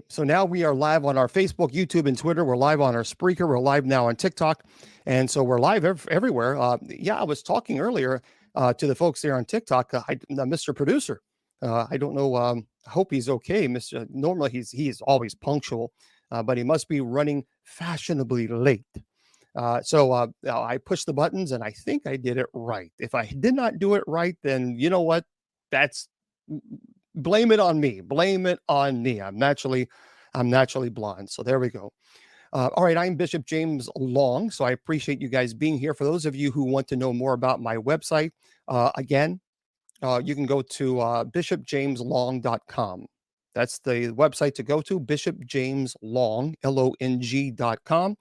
So now we are live on our Facebook, YouTube, and Twitter. We're live on our Spreaker. We're live now on TikTok. And so we're live everywhere. I was talking earlier to the folks there on TikTok, Mr. Producer. I don't know. I hope he's okay. Normally he's always punctual, but he must be running fashionably late. So I pushed the buttons and I think I did it right. If I did not do it right, then you know what? That's blame it on me. Blame it on me. I'm naturally blind. So there we go. All right, I'm Bishop James Long. So I appreciate you guys being here. For those of you who want to know more about my website, again, you can go to bishopjameslong.com. That's the website to go to, bishopjameslong, LONG.com.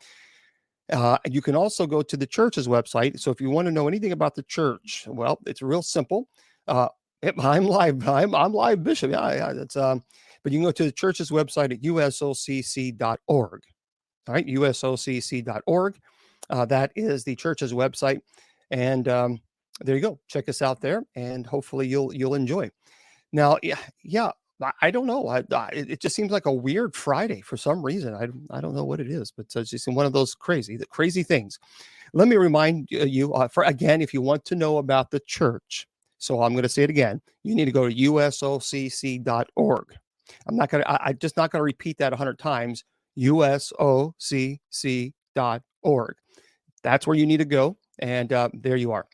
You can also go to the church's website. So if you want to know anything about the church, well, it's real simple. I'm live. I'm live, Bishop. Yeah. That's but you can go to the church's website at usocc.org. All right, usocc.org. That is the church's website, and there you go. Check us out there, and hopefully you'll enjoy. Now, yeah. I don't know. It just seems like a weird Friday for some reason. I don't know what it is, but it's just one of those crazy things. Let me remind you, if you want to know about the church. So I'm going to say it again. You need to go to usocc.org. I'm just not going to repeat that 100 times. usocc.org. That's where you need to go. And there you are.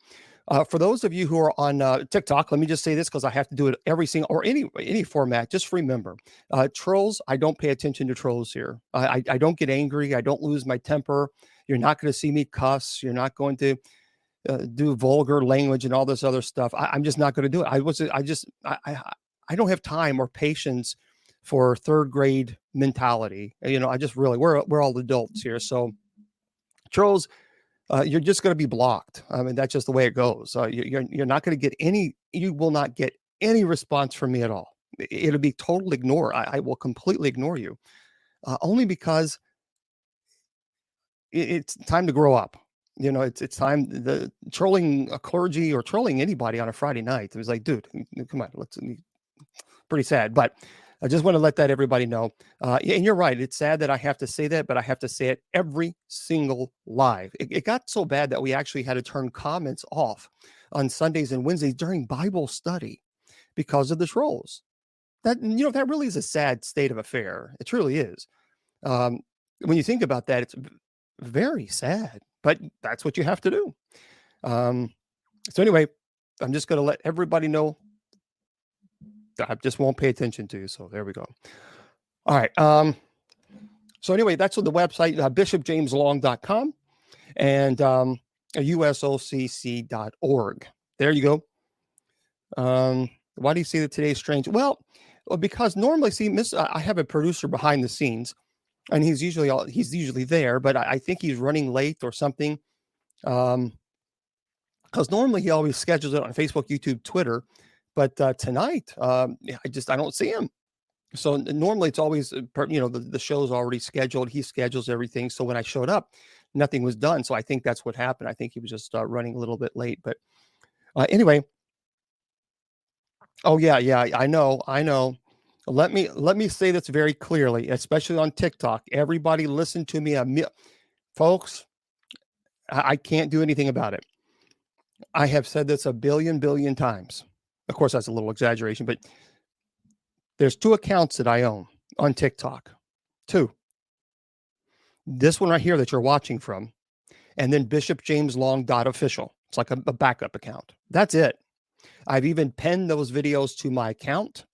For those of you who are on TikTok, let me just say this because I have to do it every single or any format. Just remember, trolls. I don't pay attention to trolls here. I don't get angry. I don't lose my temper. You're not going to see me cuss. You're not going to do vulgar language and all this other stuff. I'm just not going to do it. I don't have time or patience for third grade mentality. I just really we're all adults here. So trolls. You're just going to be blocked. I mean, that's just the way it goes. You're not going to get any. You will not get any response from me at all. It'll be total ignore. I will completely ignore you, only because it's time to grow up. It's time. The trolling a clergy or trolling anybody on a Friday night. It was like, dude, come on, pretty sad, but. I just want to let everybody know. And you're right. It's sad that I have to say that, but I have to say it every single live. It got so bad that we actually had to turn comments off on Sundays and Wednesdays during Bible study because of the trolls. That really is a sad state of affair. It truly is. When you think about that, it's very sad, but that's what you have to do. So anyway, I'm just going to let everybody know. I just won't pay attention to you. So there we go. All right. So anyway, that's on the website, bishopjameslong.com and usocc.org. There you go. Why do you see that today's strange? Well, because normally, I have a producer behind the scenes, and he's usually there, but I think he's running late or something. Because normally he always schedules it on Facebook, YouTube, Twitter. But tonight, I don't see him. So normally it's always, the show's already scheduled. He schedules everything. So when I showed up, nothing was done. So I think that's what happened. I think he was just running a little bit late. But anyway. Oh, yeah. I know. Let me say this very clearly, especially on TikTok. Everybody listen to me. Folks, I can't do anything about it. I have said this a billion times. Of course, that's a little exaggeration, but there's 2 accounts that I own on TikTok. 2. This one right here that you're watching from, and then bishopjameslong.official. It's like a backup account. That's it. I've even pinned those videos to my account.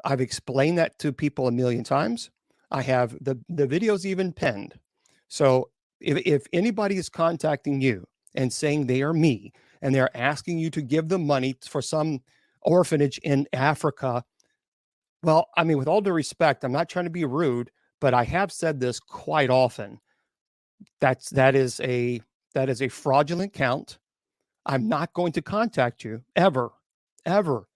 I've explained that to people a million times. I have the videos even pinned. So if anybody is contacting you and saying they are me, and they're asking you to give them money for some orphanage in Africa. Well, I mean, with all due respect, I'm not trying to be rude, but I have said this quite often. That is a fraudulent account. I'm not going to contact you ever to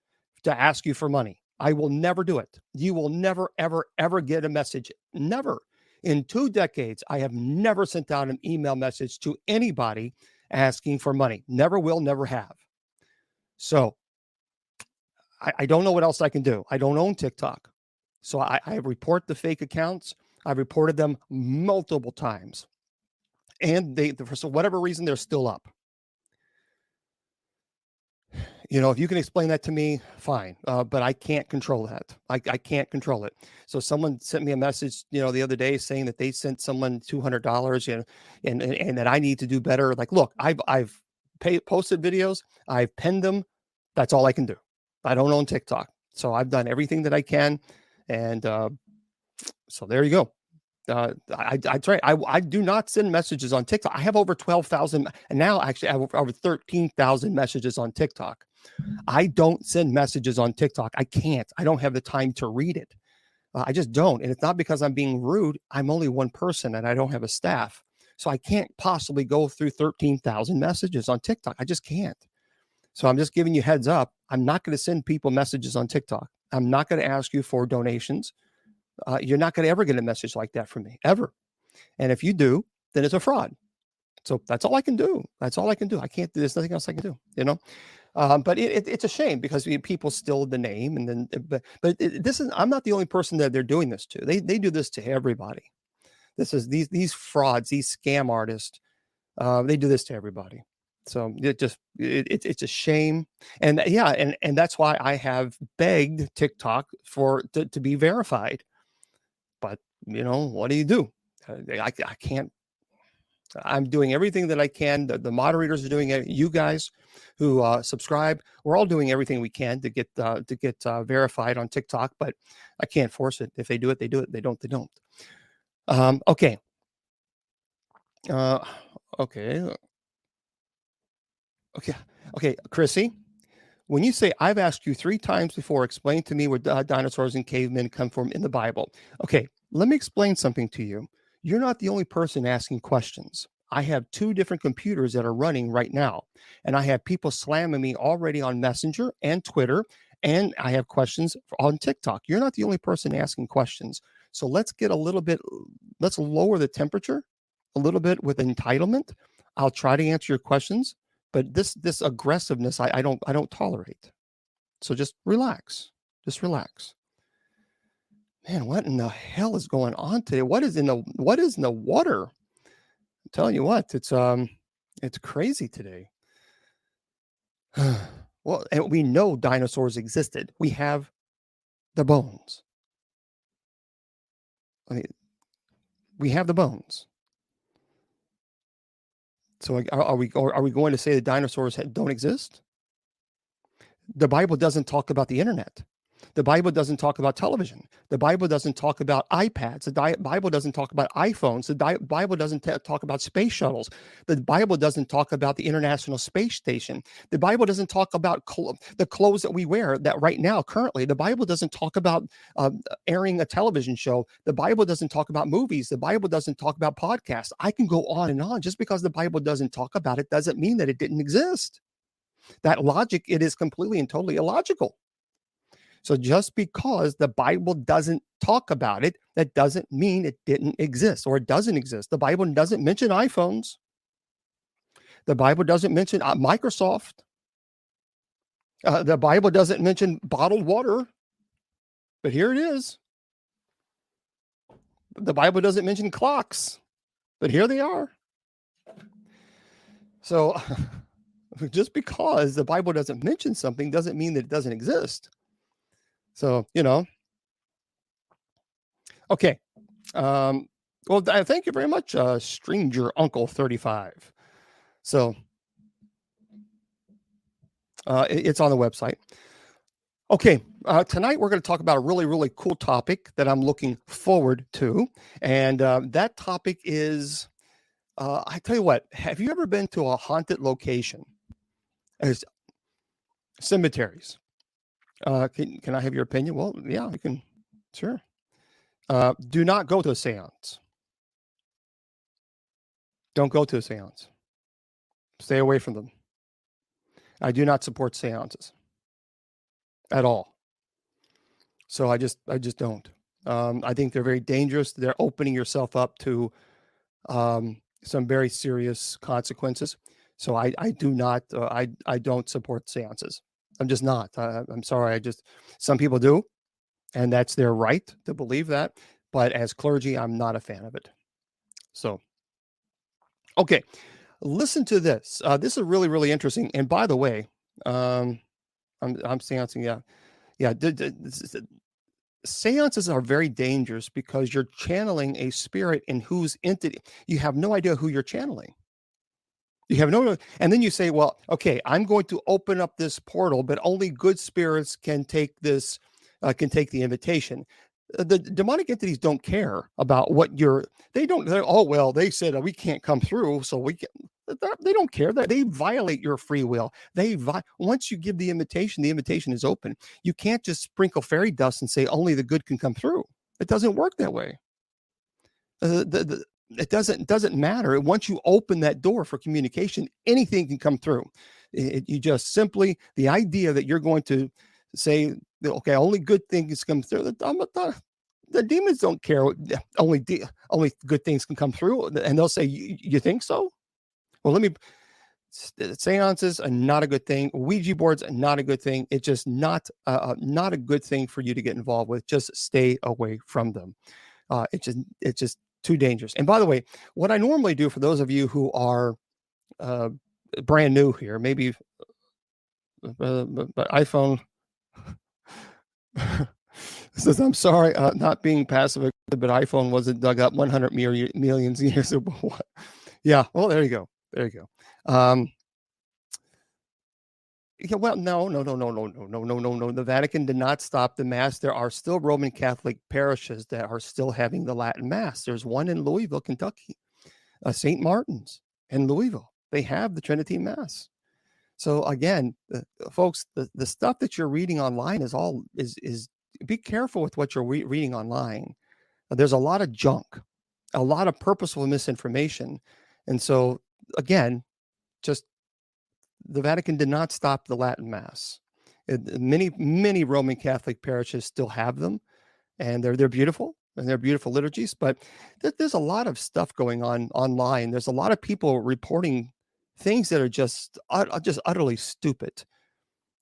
ask you for money. I will never do it. You will never, ever get a message. Never. In 2 decades, I have never sent out an email message to anybody asking for money. Never will, never have. So I don't know what else I can do. I don't own TikTok. So I report the fake accounts. I've reported them multiple times, and for whatever reason, they're still up. If you can explain that to me, fine. But I can't control that. I can't control it. So someone sent me a message, the other day saying that they sent someone $200, and that I need to do better. Like, look, I've posted videos, I've penned them. That's all I can do. I don't own TikTok, so I've done everything that I can, and so there you go. I try. I do not send messages on TikTok. I have over 12,000, and now actually I have over 13,000 messages on TikTok. I don't send messages on TikTok. I can't. I don't have the time to read it. I just don't. And it's not because I'm being rude. I'm only one person and I don't have a staff. So I can't possibly go through 13,000 messages on TikTok. I just can't. So I'm just giving you heads up. I'm not going to send people messages on TikTok. I'm not going to ask you for donations. You're not going to ever get a message like that from me, ever. And if you do, then it's a fraud. So that's all I can do. That's all I can do. I can't do. There's nothing else I can do. But it's a shame because people steal the name, and then this is, I'm not the only person that they're doing this to. They do this to everybody. This is these frauds, these scam artists. They do this to everybody. So it's a shame, and yeah, and that's why I have begged TikTok to be verified. But what do you do? I can't. I'm doing everything that I can. The moderators are doing it. You guys who subscribe, we're all doing everything we can to get verified on TikTok. But I can't force it. If they do it, they do it. They don't, they don't. Okay. Okay. Okay. Chrissy, when you say I've asked you 3 times before, explain to me where dinosaurs and cavemen come from in the Bible. Okay, let me explain something to you. You're not the only person asking questions. I have 2 different computers that are running right now, and I have people slamming me already on Messenger and Twitter, and I have questions on TikTok. You're not the only person asking questions. So let's lower the temperature a little bit with entitlement. I'll try to answer your questions, but this aggressiveness I don't tolerate. So just relax. Just relax. Man, what in the hell is going on today? What is in the water? I'm telling you what, it's crazy today. Well, and we know dinosaurs existed. We have the bones. I mean, we have the bones. So are we going to say that dinosaurs don't exist? The Bible doesn't talk about the internet. The Bible doesn't talk about television. The Bible doesn't talk about iPads. The Bible doesn't talk about iPhones. The Bible doesn't talk about space shuttles. The Bible doesn't talk about the International Space Station. The Bible doesn't talk about the clothes that we wear that right now, currently. The Bible doesn't talk about airing a television show. The Bible doesn't talk about movies. The Bible doesn't talk about podcasts. I can go on and on. Just because the Bible doesn't talk about it doesn't mean that it didn't exist. That logic, it is completely and totally illogical. So just because the Bible doesn't talk about it, that doesn't mean it didn't exist or it doesn't exist. The Bible doesn't mention iPhones. The Bible doesn't mention Microsoft. The Bible doesn't mention bottled water, but here it is. The Bible doesn't mention clocks, but here they are. So just because the Bible doesn't mention something doesn't mean that it doesn't exist. So, okay. Well, thank you very much, Stranger Uncle 35. So it's on the website. Okay. Tonight we're going to talk about a really, really cool topic that I'm looking forward to. And that topic is, I tell you what, have you ever been to a haunted location? As cemeteries. Can I have your opinion? Well, yeah, I can. Sure. Do not go to a seance. Don't go to a seance. Stay away from them. I do not support seances at all. So I just don't. I think they're very dangerous. They're opening yourself up to some very serious consequences. So I do not. I don't support seances. I'm just not. I'm sorry. Some people do. and that's their right to believe that. But as clergy, I'm not a fan of it. So, okay, listen to this. This is really, really interesting. And by the way, I'm seancing. Yeah, yeah. Seances are very dangerous because you're channeling a spirit in whose entity you have no idea who you're channeling. You have no, and then you say, well, okay, I'm going to open up this portal, but only good spirits can take this, can take the invitation. The demonic entities don't care about what you're, they don't, oh, well, they said we can't come through, so we can, they don't care that they violate your free will. Once you give the invitation is open. You can't just sprinkle fairy dust and say only the good can come through. It doesn't work that way. It doesn't matter. Once you open that door for communication, anything can come through. You just simply, the idea that you're going to say, okay, only good things come through. The demons don't care. Only good things can come through, and they'll say, "You think so?" Well, seances are not a good thing. Ouija boards are not a good thing. It's just not a good thing for you to get involved with. Just stay away from them. It's just too dangerous. And by the way, what I normally do for those of you who are brand new here, maybe but iPhone says, I'm sorry, not being passive, but iPhone wasn't dug up 100 million years ago. Yeah, well, there you go. There you go. Yeah, well, no. The Vatican did not stop the Mass. There are still Roman Catholic parishes that are still having the Latin Mass. There's one in Louisville, Kentucky, St. Martin's in Louisville. They have the Trinity Mass. So again, folks, the stuff that you're reading online is be careful with what you're reading online. There's a lot of junk, a lot of purposeful misinformation. And so again, just the Vatican did not stop the Latin Mass. Many Roman Catholic parishes still have them, and they're beautiful, and they're beautiful liturgies. But there's a lot of stuff going on online. There's a lot of people reporting things that are just utterly stupid,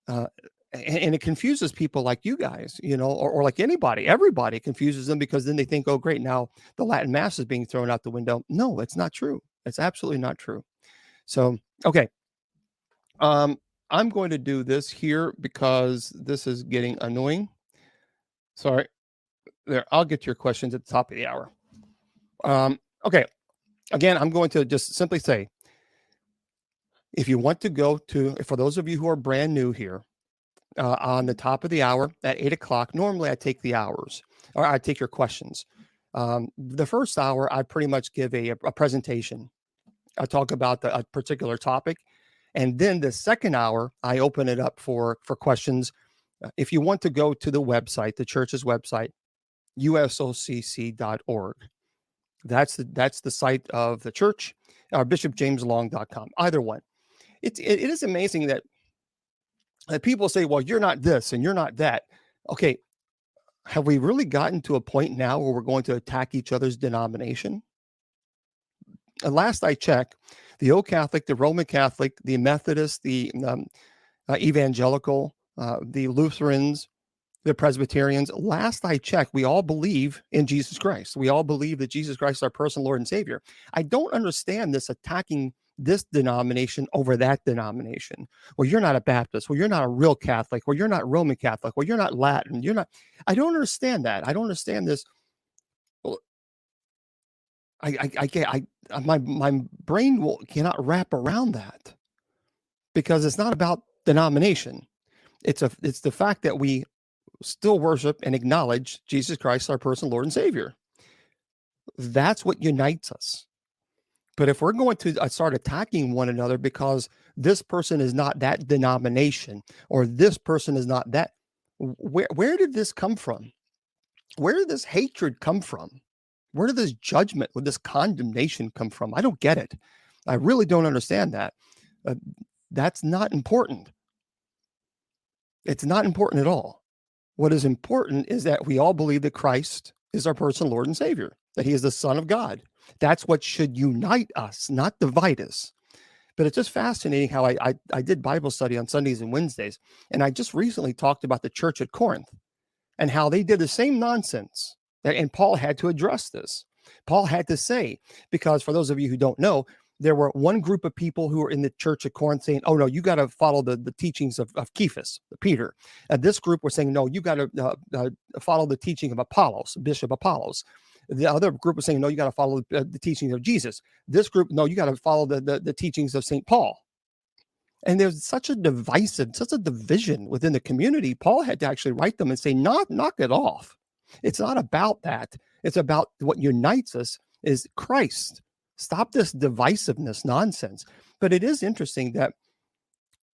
and it confuses people like you guys, or like everybody confuses them, because then they think, oh, great, now the Latin Mass is being thrown out the window. No, it's not true. It's absolutely not true. So, okay. I'm going to do this here because this is getting annoying. Sorry. There, I'll get to your questions at the top of the hour. Okay. Again, I'm going to just simply say, if you want to go to, for those of you who are brand new here, on the top of the hour at 8 o'clock, normally I take the hours, or I take your questions. The first hour, I pretty much give a presentation. I talk about a particular topic. And then the second hour, I open it up for questions. If you want to go to the website, the church's website, usocc.org. That's the site of the church, or bishopjameslong.com, either one. It is amazing that people say, well, you're not this and you're not that. Okay, have we really gotten to a point now where we're going to attack each other's denomination? Last I checked, the Old Catholic, the Roman Catholic, the Methodist, the Evangelical, the Lutherans, the Presbyterians, last I checked, we all believe in Jesus Christ. We all believe that Jesus Christ is our personal Lord and Savior. I don't understand this attacking this denomination over that denomination. Well, you're not a Baptist. Well, you're not a real Catholic. Well, you're not Roman Catholic. Well, you're not Latin. You're not. I don't understand that. I don't understand this. Well, I can't. My brain cannot wrap around that, because it's not about denomination. It's the fact that we still worship and acknowledge Jesus Christ, our personal Lord and Savior. That's what unites us. But if we're going to start attacking one another because this person is not that denomination, or this person is not that, where did this come from? Where did this hatred come from? Where did this judgment, where this condemnation come from? I don't get it. I really don't understand that. That's not important. It's not important at all. What is important is that we all believe that Christ is our personal Lord and Savior, that he is the Son of God. That's what should unite us, not divide us. But it's just fascinating how I did Bible study on Sundays and Wednesdays, and I just recently talked about the church at Corinth. and how they did the same nonsense. And Paul had to address this. Paul had to say, because for those of you who don't know, there were one group of people who were in the church of Corinth saying, oh, no, you got to follow the teachings of Cephas, Peter. And this group was saying, no, you got to follow the teaching of Apollos, Bishop Apollos. The other group was saying, no, you got to follow the teachings of Jesus. This group, no, you got to follow the teachings of St. Paul. And there's such a division within the community. Paul had to actually write them and say, knock it off. It's not about that. It's about what unites us is Christ. Stop this divisiveness nonsense. But it is interesting that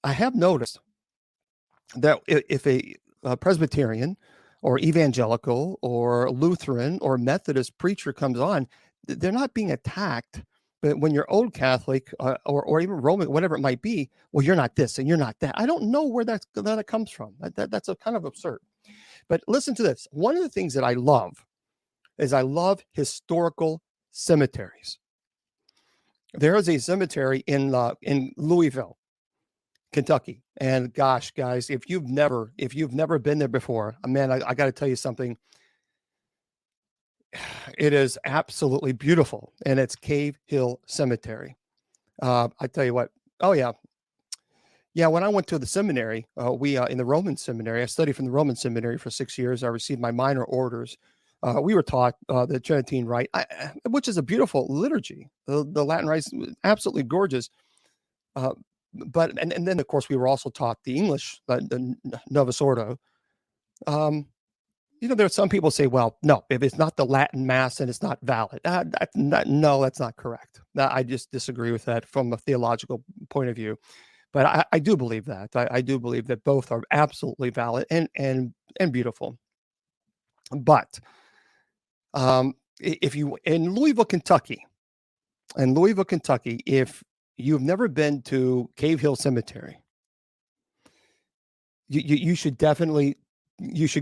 I have noticed that if a Presbyterian or evangelical or Lutheran or Methodist preacher comes on, they're not being attacked. But when you're old Catholic or even Roman, whatever it might be, well, you're not this and you're not that. I don't know where that comes from. That's a kind of absurd. But listen to this. One of the things that I love is I love historical cemeteries. There is a cemetery in Louisville, Kentucky. And gosh, guys, if you've never been there before, man, I got to tell you something. It is absolutely beautiful, and it's Cave Hill Cemetery. I tell you what. Oh yeah. When I went to the seminary, we in the Roman seminary, I studied from the Roman seminary for 6 years. I received my minor orders. We were taught the Tridentine Rite, which is a beautiful liturgy. The Latin Rite is absolutely gorgeous. But then of course we were also taught the English, the Novus Ordo. There are some people say, well, no, if it's not the Latin Mass, then it's not valid. No, that's not correct. I just disagree with that from a theological point of view. But I do believe that. I do believe that both are absolutely valid and beautiful. But if you in Louisville, Kentucky, if you've never been to Cave Hill Cemetery, you should definitely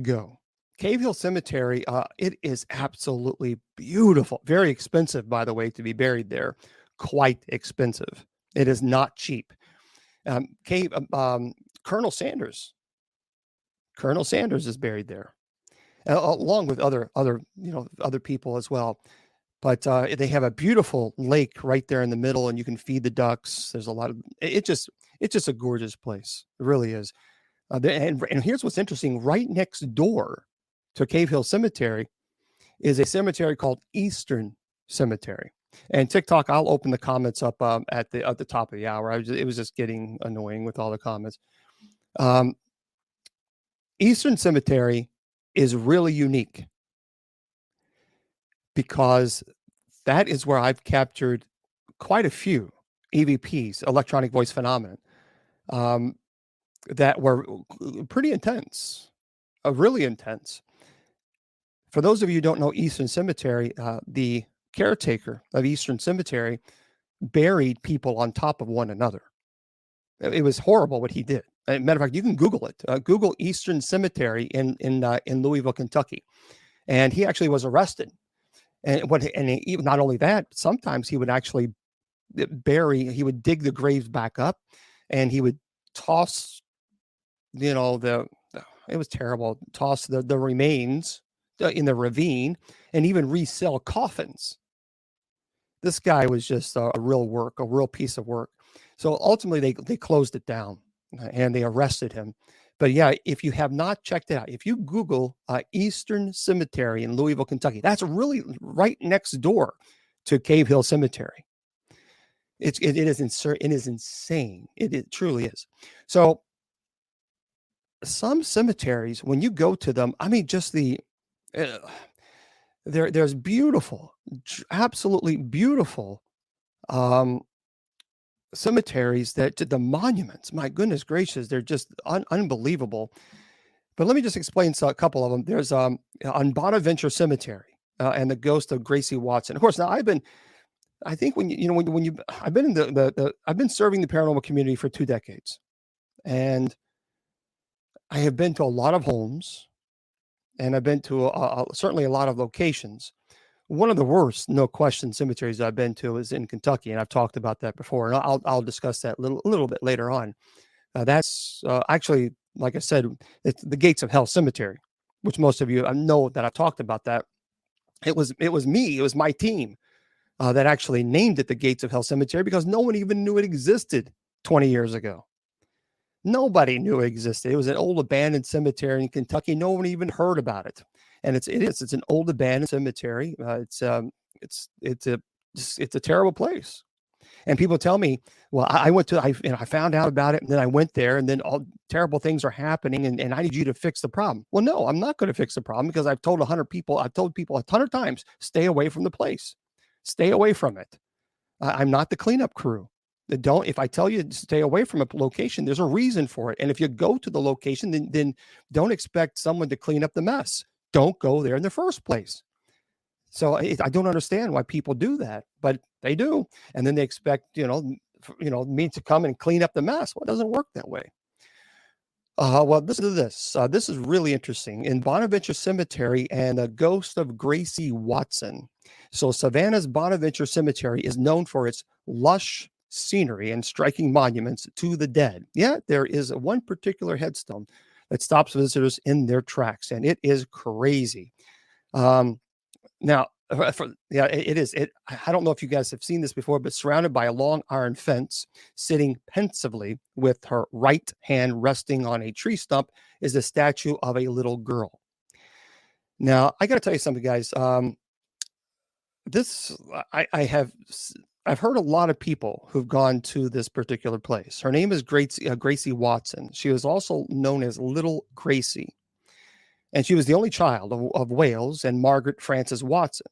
go. Cave Hill Cemetery, it is absolutely beautiful. Very expensive, by the way, to be buried there. Quite expensive. It is not cheap. Colonel Sanders is buried there, along with other people as well. But they have a beautiful lake right there in the middle, and you can feed the ducks. There's a lot of it's just a gorgeous place. It really is. And here's what's interesting: right next door to Cave Hill Cemetery is a cemetery called Eastern Cemetery. And TikTok, I'll open the comments up at the top of the hour. It was just getting annoying with all the comments. Eastern Cemetery is really unique because that is where I've captured quite a few EVPs, electronic voice phenomenon, that were pretty intense, really intense. For those of you who don't know Eastern Cemetery, the caretaker of Eastern Cemetery buried people on top of one another. It was horrible what he did. As a matter of fact, you can Google it. Google Eastern Cemetery in Louisville, Kentucky, and he actually was arrested. And not only that, sometimes he would actually he would dig the graves back up, and he would toss, it was terrible. Toss the remains in the ravine, and even resell coffins. This guy was just a real piece of work. So ultimately they closed it down and they arrested him. But yeah, if you have not checked it out, if you Google Eastern Cemetery in Louisville, Kentucky, that's really right next door to Cave Hill Cemetery. It is insane. It truly is. So some cemeteries, when you go to them, I mean, just there's beautiful, absolutely beautiful cemeteries that the monuments, my goodness gracious, they're just unbelievable. But let me just explain a couple of them. There's on Bonaventure Cemetery and the ghost of Gracie Watson. Of course, now I've been serving the paranormal community for 2 decades, and I have been to a lot of homes, and I've been to certainly a lot of locations. One of the worst, no question, cemeteries I've been to is in Kentucky, and I've talked about that before, and I'll discuss that a little bit later on. That's actually, like I said, it's the Gates of Hell Cemetery. which most of you know that I've talked about that. It was me. It was my team that actually named it the Gates of Hell Cemetery, because no one even knew it existed 20 years ago. Nobody knew it existed. It was an old abandoned cemetery in Kentucky. No one even heard about it. And it's an old abandoned cemetery. It's a terrible place. And people tell me, well, I found out about it, and then I went there, and then all terrible things are happening, and I need you to fix the problem. Well, no, I'm not going to fix the problem, because I've told people a ton of times, stay away from the place, stay away from it. I'm not the cleanup crew. If I tell you to stay away from a location, there's a reason for it. And if you go to the location, then don't expect someone to clean up the mess. Don't go there in the first place. So I don't understand why people do that, but they do. And then they expect, me to come and clean up the mess. Well, it doesn't work that way. Well, listen to this. This is really interesting. In Bonaventure Cemetery and the ghost of Gracie Watson. So Savannah's Bonaventure Cemetery is known for its lush scenery and striking monuments to the dead. Yet there is one particular headstone that stops visitors in their tracks, and it is crazy. Now, it is. I don't know if you guys have seen this before, but surrounded by a long iron fence, sitting pensively with her right hand resting on a tree stump, is a statue of a little girl. Now, I got to tell you something, guys. I've heard a lot of people who've gone to this particular place. Her name is Gracie Watson. She was also known as Little Gracie. And she was the only child of Wales and Margaret Frances Watson.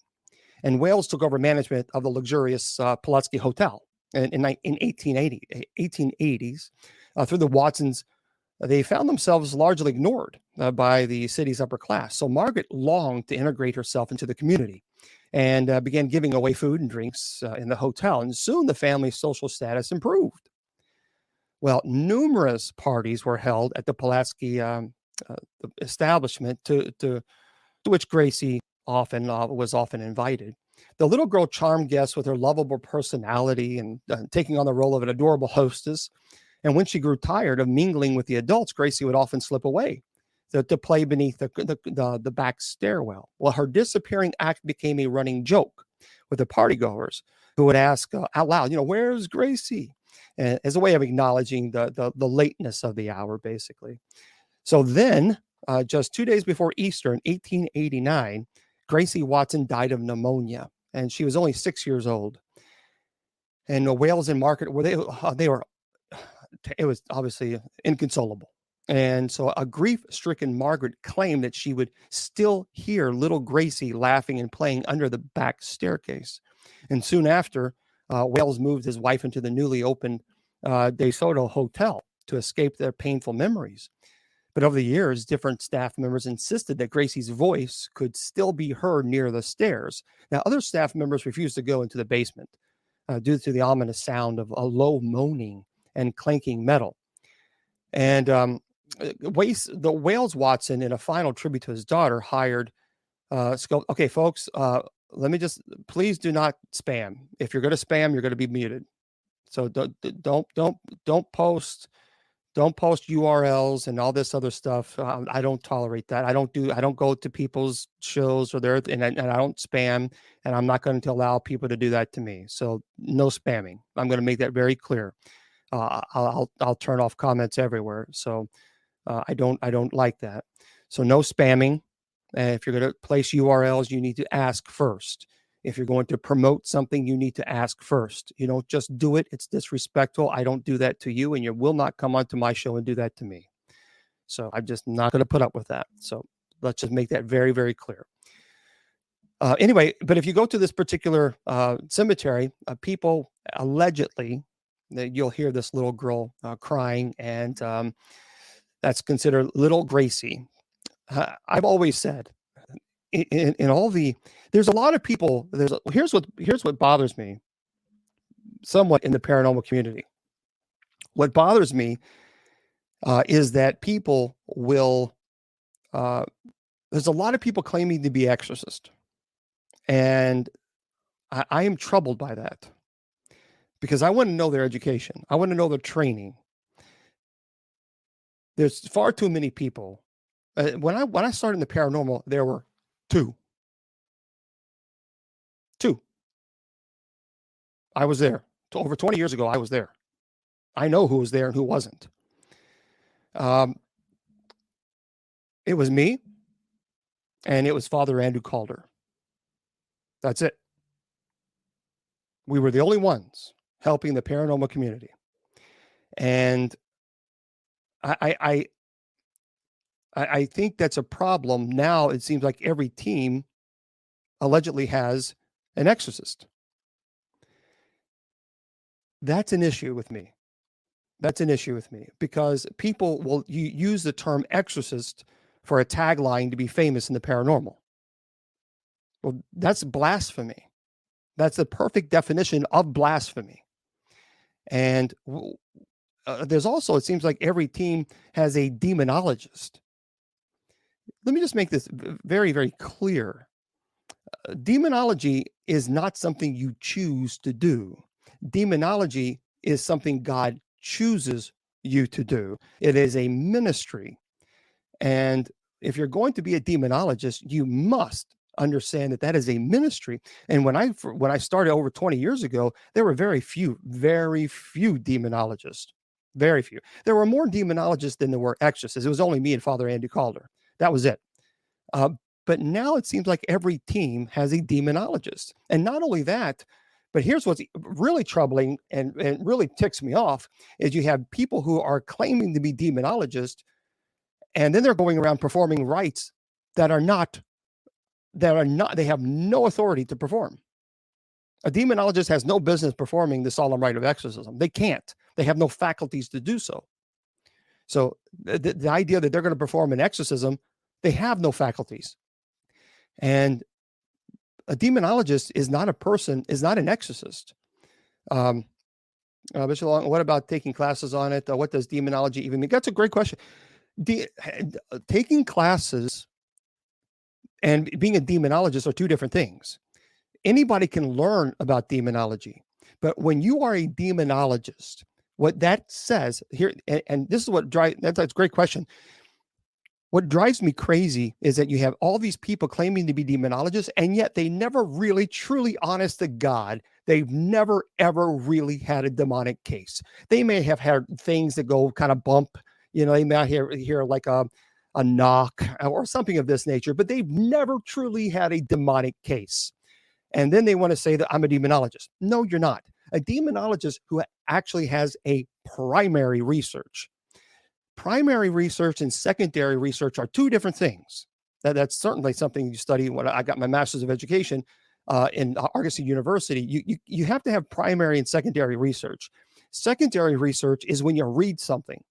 And Wales took over management of the luxurious Pulaski Hotel in 1880s. Through the Watsons, they found themselves largely ignored by the city's upper class. So Margaret longed to integrate herself into the community and began giving away food and drinks in the hotel. And soon the family's social status improved. Well, numerous parties were held at the Pulaski establishment to which Gracie was often invited. The little girl charmed guests with her lovable personality and taking on the role of an adorable hostess. And when she grew tired of mingling with the adults, Gracie would often slip away to play beneath the back stairwell. Well, her disappearing act became a running joke with the partygoers, who would ask out loud, where's Gracie? As a way of acknowledging the lateness of the hour, basically. So then, just 2 days before Easter in 1889, Gracie Watson died of pneumonia, and she was only 6 years old. And Wales and Margaret, it was obviously inconsolable. And so a grief-stricken Margaret claimed that she would still hear little Gracie laughing and playing under the back staircase. And soon after, Wales moved his wife into the newly opened De Soto Hotel to escape their painful memories. But over the years, different staff members insisted that Gracie's voice could still be heard near the stairs. Now, other staff members refused to go into the basement due to the ominous sound of a low moaning and clanking metal. And the Wales Watson, in a final tribute to his daughter, hired okay, folks, please do not spam. If you're going to spam, you're going to be muted. So don't post URLs and all this other stuff. I don't tolerate that. I don't go to people's shows and I don't spam, and I'm not going to allow people to do that to me. So no spamming. I'm going to make that very clear. I'll turn off comments everywhere. So I don't like that. So no spamming. If you're going to place URLs, you need to ask first. If you're going to promote something, you need to ask first. You don't just do it. It's disrespectful. I don't do that to you, and you will not come onto my show and do that to me. So I'm just not going to put up with that. So let's just make that very, very clear. Anyway, but if you go to this particular cemetery, people allegedly, you'll hear this little girl crying, and that's considered little Gracie. I've always said, in all there's a lot of people. Here's what bothers me somewhat in the paranormal community. What bothers me is that people will. There's a lot of people claiming to be exorcist, and I am troubled by that, because I want to know their education. I want to know their training. There's far too many people When I started in the paranormal, there were two. Two. I was there. Over 20 years ago, I was there. I know who was there and who wasn't. Um, it was me, and it was Father Andrew Calder. That's it. We were the only ones helping the paranormal community. And I think that's a problem. Now it seems like every team allegedly has an exorcist. That's an issue with me. That's an issue with me because people will use the term exorcist for a tagline to be famous in the paranormal. Well, that's blasphemy. That's the perfect definition of blasphemy. And there's also, it seems like every team has a demonologist. Let me just make this very, very clear. Demonology is not something you choose to do. Demonology is something God chooses you to do. It is a ministry. And if you're going to be a demonologist, you must understand that that is a ministry. And when I started over 20 years ago, there were very few demonologists. Very few. There were more demonologists than there were exorcists. It was only me and Father Andy Calder. That was it. But now it seems like every team has a demonologist. And not only that, but here's what's really troubling and really ticks me off is you have people who are claiming to be demonologists, and then they're going around performing rites that they have no authority to perform. A demonologist has no business performing the solemn rite of exorcism. They can't. They have no faculties to do so. So the idea that they're going to perform an exorcism, they have no faculties. And a demonologist is not a person, is not an exorcist. Bishop Long, what about taking classes on it? What does demonology even mean? That's a great question. Taking classes and being a demonologist are two different things. Anybody can learn about demonology, but when you are a demonologist, what that says here, and this is what that's a great question. What drives me crazy is that you have all these people claiming to be demonologists, and yet they never really, truly, honest to God, they've never, ever really had a demonic case. They may have had things that go kind of bump, they may hear like a knock or something of this nature, but they've never truly had a demonic case. And then they want to say that I'm a demonologist. No, you're not. A demonologist who actually has a primary research. Primary research and secondary research are two different things. That's certainly something you study. When I got my master's of education in Argosy University, you have to have primary and secondary research. Secondary research is when you read something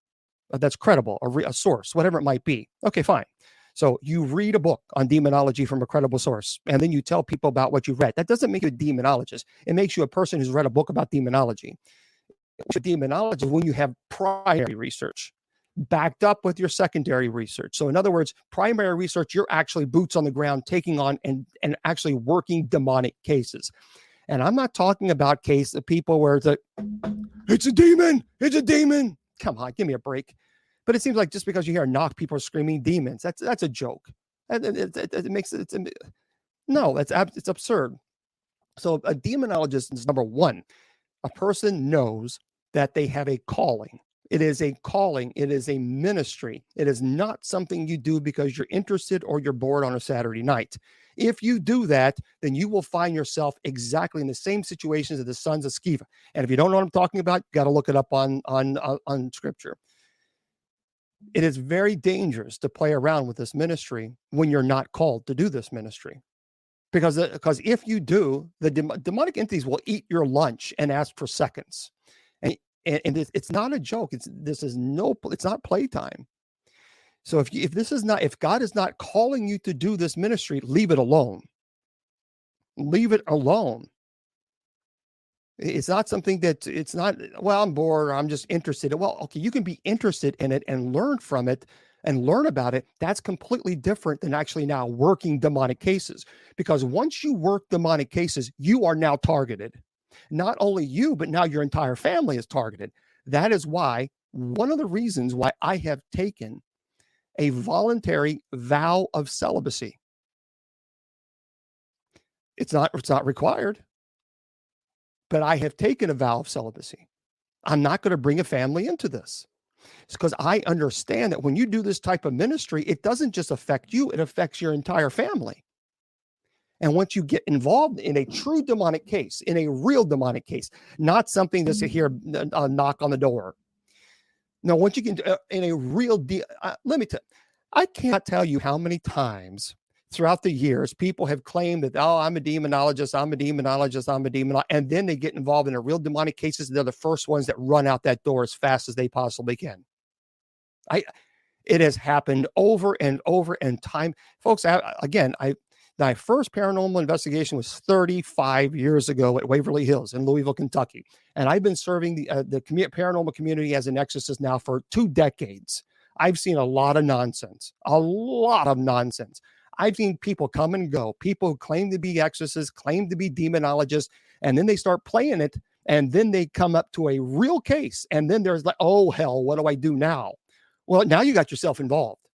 that's credible, a source, whatever it might be. Okay, fine. So you read a book on demonology from a credible source, and then you tell people about what you read. That doesn't make you a demonologist. It makes you a person who's read a book about demonology. A demonologist is when you have primary research backed up with your secondary research. So in other words, primary research, you're actually boots on the ground taking on and actually working demonic cases. And I'm not talking about cases of people where it's a demon. Come on, give me a break. But it seems like just because you hear a knock, people are screaming demons. That's a joke. It makes it. No, it's absurd. So a demonologist is number one. A person knows that they have a calling. It is a calling. It is a ministry. It is not something you do because you're interested or you're bored on a Saturday night. If you do that, then you will find yourself exactly in the same situations as the sons of Sceva. And if you don't know what I'm talking about, you got to look it up on scripture. It is very dangerous to play around with this ministry when you're not called to do this ministry. Because if you do, the demonic entities will eat your lunch and ask for seconds. And it's not a joke. It's not playtime. So if God is not calling you to do this ministry, leave it alone. Leave it alone. It's not something that it's not, well, I'm bored or I'm just interested. Well, okay, you can be interested in it and learn from it and learn about it. That's completely different than actually now working demonic cases. Because once you work demonic cases, you are now targeted. Not only you, but now your entire family is targeted. That is why one of the reasons why I have taken a voluntary vow of celibacy. It's not required, but I have taken a vow of celibacy. I'm not going to bring a family into this. It's because I understand that when you do this type of ministry, it doesn't just affect you, it affects your entire family. And once you get involved in a true demonic case, in a real demonic case, not something just to hear a knock on the door. No, once you get in a real deal, let me tell you, I can't tell you how many times throughout the years people have claimed that, oh, I'm a demonologist, I'm a demonologist, I'm a demonologist. And then they get involved in a real demonic cases. And they're the first ones that run out that door as fast as they possibly can. It has happened over and over and time. Folks, my first paranormal investigation was 35 years ago at Waverly Hills in Louisville, Kentucky. And I've been serving the paranormal community as an exorcist now for 2 decades. I've seen a lot of nonsense, I've seen people come and go, people who claim to be exorcists, claim to be demonologists, and then they start playing it. And then they come up to a real case. And then there's like, oh, hell, what do I do now? Well, now you got yourself involved.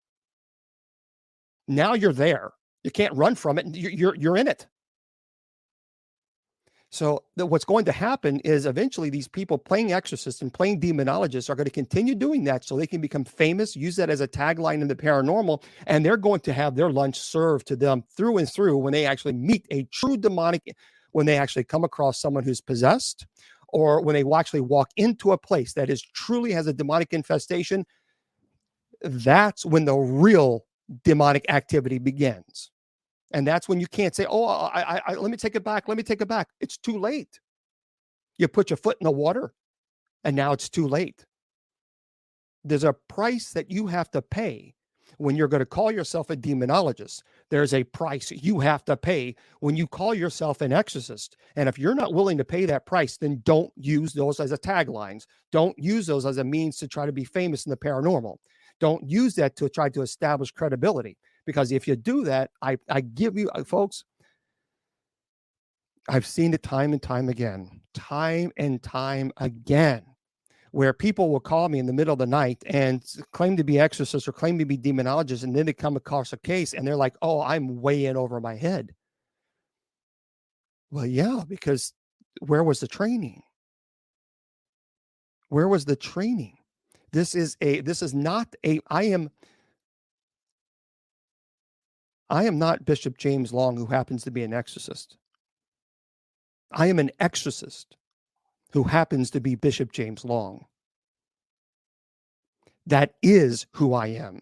Now you're there. You can't run from it. You're in it. So what's going to happen is eventually these people playing exorcists and playing demonologists are going to continue doing that so they can become famous, use that as a tagline in the paranormal, and they're going to have their lunch served to them through and through when they actually meet a true demonic, when they actually come across someone who's possessed, or when they actually walk into a place that is truly has a demonic infestation. That's when the real demonic activity begins. And that's when you can't say, oh, let me take it back. Let me take it back. It's too late. You put your foot in the water and now it's too late. There's a price that you have to pay when you're going to call yourself a demonologist. There's a price you have to pay when you call yourself an exorcist. And if you're not willing to pay that price, then don't use those as a taglines. Don't use those as a means to try to be famous in the paranormal. Don't use that to try to establish credibility. Because if you do that, I give you, folks, I've seen it time and time again, where people will call me in the middle of the night and claim to be exorcists or claim to be demonologists, and then they come across a case and they're like, oh, I'm way in over my head. Well, yeah, because where was the training? Where was the training? This is not a, I am not Bishop James Long, who happens to be an exorcist. I am an exorcist who happens to be Bishop James Long. That is who I am.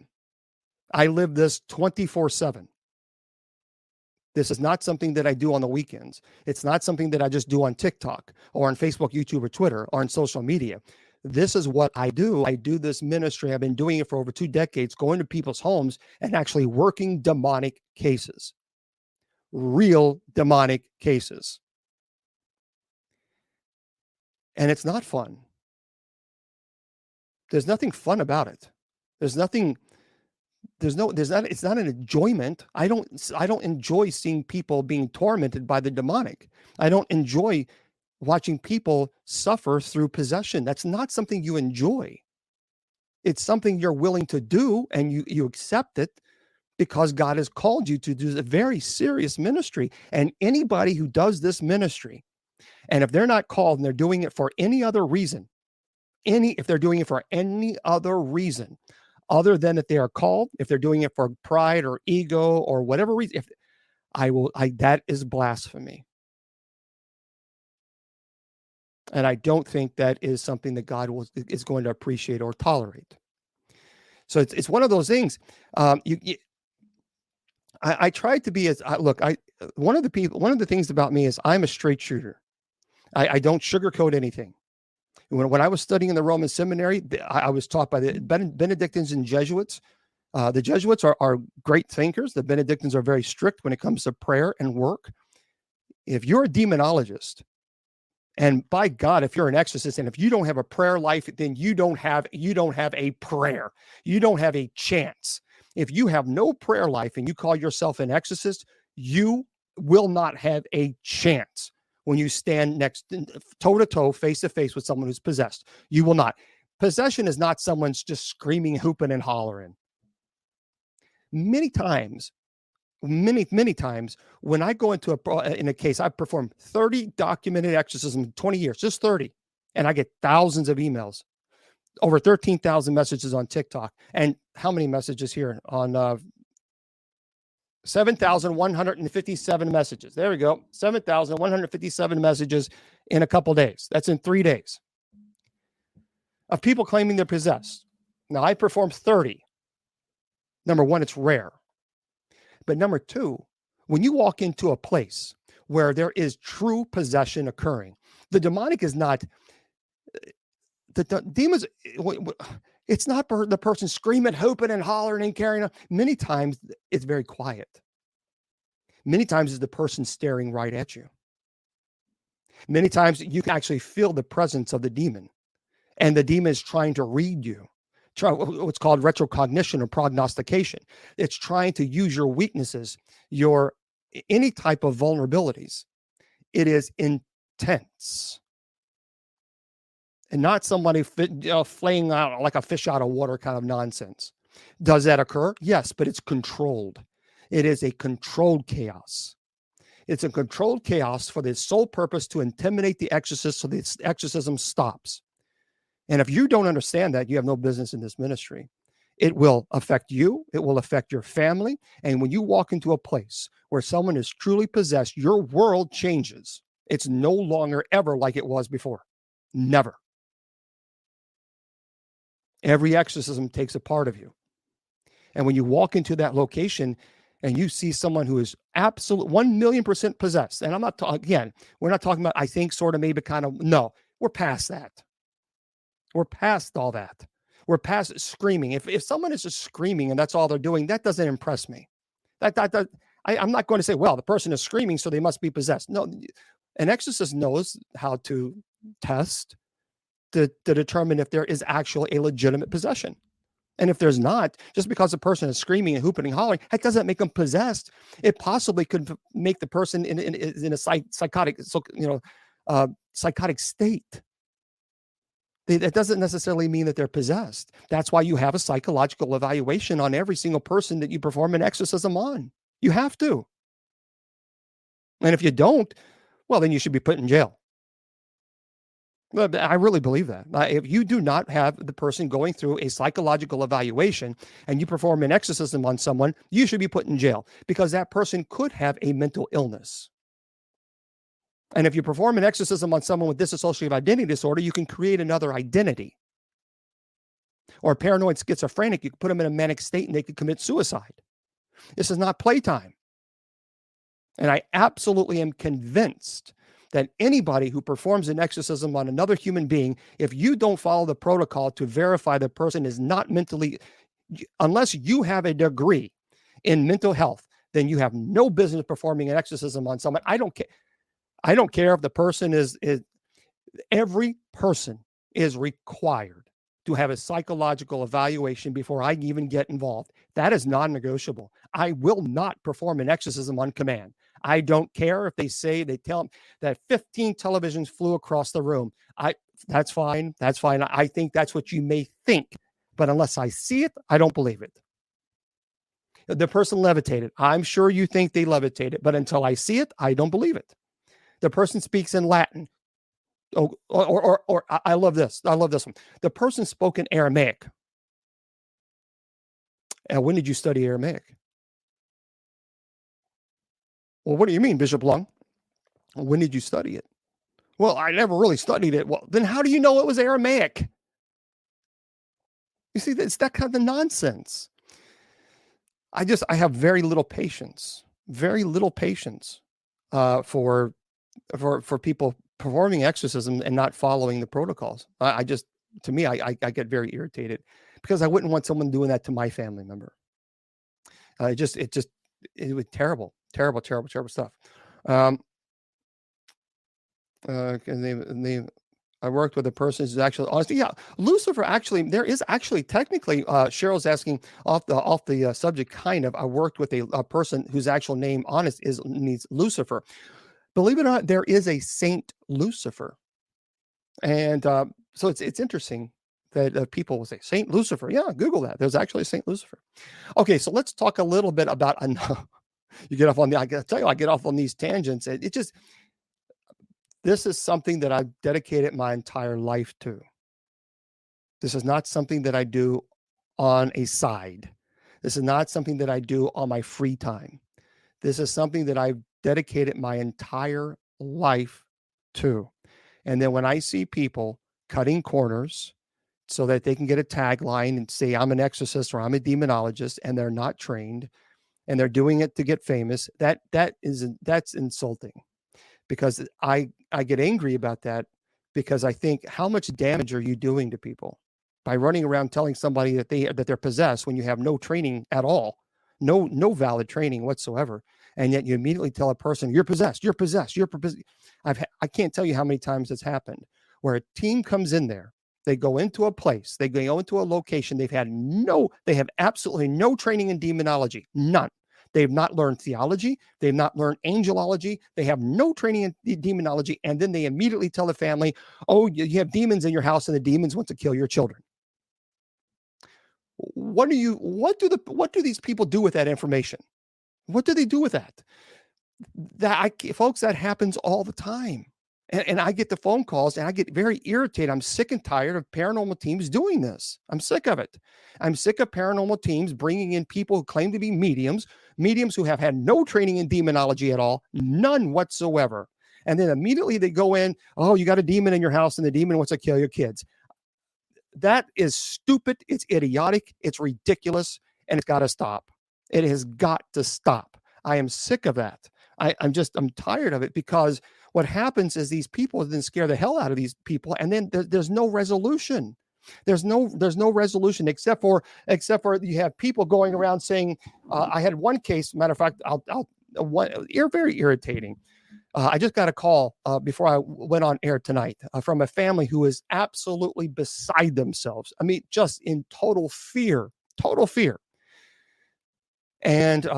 I live this 24/7. This is not something that I do on the weekends. It's not something that I just do on TikTok or on Facebook, YouTube, or Twitter, or on social media. This is what I do. I do this ministry. I've been doing it for over 2 decades, going to people's homes and actually working demonic cases, real demonic cases. And it's not fun. There's nothing fun about it. It's not an enjoyment. I don't enjoy seeing people being tormented by the demonic. I don't enjoy watching people suffer through possession. That's not something you enjoy. It's something you're willing to do, and you accept it because God has called you to do a very serious ministry. And anybody who does this ministry, and if they're not called and they're doing it for any other reason, if they're doing it for any other reason other than that they are called, if they're doing it for pride or ego or whatever reason, that is blasphemy. And I don't think that is something that God is going to appreciate or tolerate. So it's one of those things. I tried to be one of the things about me is I'm a straight shooter. I don't sugarcoat anything. When I was studying in the Roman seminary, I was taught by the Benedictines and Jesuits. The Jesuits are great thinkers. The Benedictines are very strict when it comes to prayer and work. If you're a demonologist, and by God, if you're an exorcist, and if you don't have a prayer life, then you don't have a prayer. You don't have a chance. If you have no prayer life and you call yourself an exorcist, you will not have a chance when you stand toe to toe, face to face with someone who's possessed. You will not. Possession is not someone's just screaming, hooping, and hollering. Many times, many times when I go into in a case, I've performed 30 documented exorcisms in 20 years, just 30, and I get thousands of emails, over 13,000 messages on TikTok, and how many messages here on 7,157 messages. There we go. 7,157 messages in a couple days. That's in 3 days of people claiming they're possessed. Now, I performed 30. Number one, it's rare. But number two, when you walk into a place where there is true possession occurring, the demonic is not, the demons, it's not the person screaming, hooping, and hollering and carrying on. Many times it's very quiet. Many times it's the person staring right at you. Many times you can actually feel the presence of the demon, and the demon is trying to read you. What's called retrocognition or prognostication. It's trying to use your weaknesses, your any type of vulnerabilities. It is intense. And not somebody flaying out like a fish out of water kind of nonsense. Does that occur? Yes, but it's controlled. It is a controlled chaos. It's a controlled chaos for the sole purpose to intimidate the exorcist so the exorcism stops. And if you don't understand that, you have no business in this ministry. It will affect you. It will affect your family. And when you walk into a place where someone is truly possessed, your world changes. It's no longer ever like it was before. Never. Every exorcism takes a part of you. And when you walk into that location and you see someone who is absolute 1,000,000% possessed, and I'm not again, we're not talking about I think, sort of, maybe, kind of. No, we're past that. We're past all that. We're past screaming. If someone is just screaming and that's all they're doing, that doesn't impress me. I'm not going to say, well, the person is screaming, so they must be possessed. No, an exorcist knows how to test to determine if there is actually a legitimate possession. And if there's not, just because the person is screaming and hooping and hollering, that doesn't make them possessed. It possibly could make the person in a psychotic state. That doesn't necessarily mean that they're possessed. That's why you have a psychological evaluation on every single person that you perform an exorcism on. You have to. And if you don't, well, then you should be put in jail. I really believe that. If you do not have the person going through a psychological evaluation and you perform an exorcism on someone, you should be put in jail because that person could have a mental illness. And if you perform an exorcism on someone with dissociative identity disorder, you can create another identity. Or paranoid schizophrenic, you can put them in a manic state and they could commit suicide. This is not playtime. And I absolutely am convinced that anybody who performs an exorcism on another human being, if you don't follow the protocol to verify the person is not mentally, unless you have a degree in mental health, then you have no business performing an exorcism on someone. I don't care. I don't care if the person is every person is required to have a psychological evaluation before I even get involved. That is non-negotiable. I will not perform an exorcism on command. I don't care if they tell them that 15 televisions flew across the room. That's fine. That's fine. I think that's what you may think, but unless I see it, I don't believe it. The person levitated. I'm sure you think they levitated, but until I see it, I don't believe it. The person speaks in Latin. Or I love this. I love this one. The person spoke in Aramaic. And when did you study Aramaic? Well, what do you mean, Bishop Long? When did you study it? Well, I never really studied it. Well, then how do you know it was Aramaic? You see, it's that kind of nonsense. I have very little patience for people performing exorcism and not following the protocols. I get very irritated because I wouldn't want someone doing that to my family member. It was terrible stuff. I worked with a person who's actually honestly, yeah, Lucifer. Actually, there is actually technically. Cheryl's asking off the subject. Kind of. I worked with a person whose actual name means Lucifer. Believe it or not, there is a Saint Lucifer, and so it's interesting that people will say, Saint Lucifer. Yeah, Google that. There's actually Saint Lucifer. Okay, so let's talk a little bit about, you get off on the, I gotta tell you, I get off on these tangents. It just, this is something that I've dedicated my entire life to. This is not something that I do on a side. This is not something that I do on my free time. This is something that I've dedicated my entire life to. And then when I see people cutting corners so that they can get a tagline and say, I'm an exorcist or I'm a demonologist, and they're not trained and they're doing it to get famous, that's insulting, because I get angry about that, because I think, how much damage are you doing to people by running around telling somebody that they're possessed when you have no training at all, no valid training whatsoever, and yet you immediately tell a person, you're possessed, you're possessed, you're possessed. I can't tell you how many times it's happened where a team comes in there, they go into a place, they go into a location, they have absolutely no training in demonology, none. They've not learned theology. They've not learned angelology. They have no training in demonology. And then they immediately tell the family, oh, you have demons in your house and the demons want to kill your children. What do these people do with that information? What do they do with that? Folks, that happens all the time. And I get the phone calls and I get very irritated. I'm sick and tired of paranormal teams doing this. I'm sick of it. I'm sick of paranormal teams bringing in people who claim to be mediums who have had no training in demonology at all, none whatsoever. And then immediately they go in, oh, you got a demon in your house and the demon wants to kill your kids. That is stupid. It's idiotic. It's ridiculous. And it's got to stop. It has got to stop. I am sick of that. I'm tired of it, because what happens is these people then scare the hell out of these people, and then there's no resolution. There's no resolution except for you have people going around saying, I had one case, matter of fact, very irritating. I just got a call before I went on air tonight from a family who is absolutely beside themselves. I mean, just in total fear. And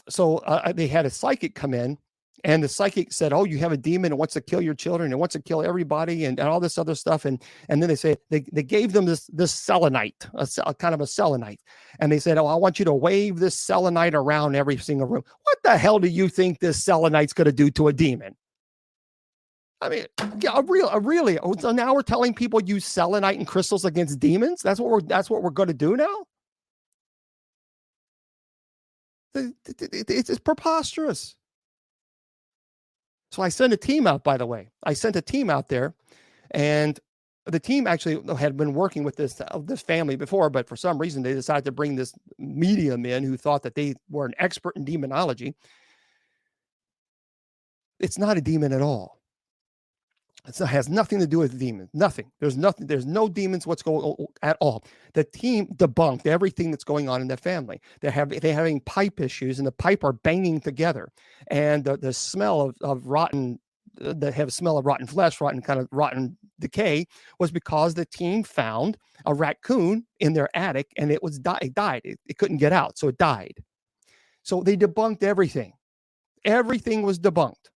so they had a psychic come in, and the psychic said, oh, you have a demon and wants to kill your children and wants to kill everybody and all this other stuff. And then they say they gave them this selenite, kind of a selenite. And they said, oh, I want you to wave this selenite around every single room. What the hell do you think this selenite's going to do to a demon? I mean, really. So now we're telling people use selenite and crystals against demons? That's what we're going to do now? It's preposterous. So I sent a team out, by the way. I sent a team out there, and the team actually had been working with this family before, but for some reason they decided to bring this medium in who thought that they were an expert in demonology. It's not a demon at all. It has nothing to do with demons. Nothing. There's no demons at all. The team debunked everything that's going on in the family. They're having pipe issues, and the pipe are banging together. And the smell of rotten, that have a smell of rotten flesh, rotten decay, was because the team found a raccoon in their attic, and it died. It couldn't get out, so it died. So they debunked everything. Everything was debunked.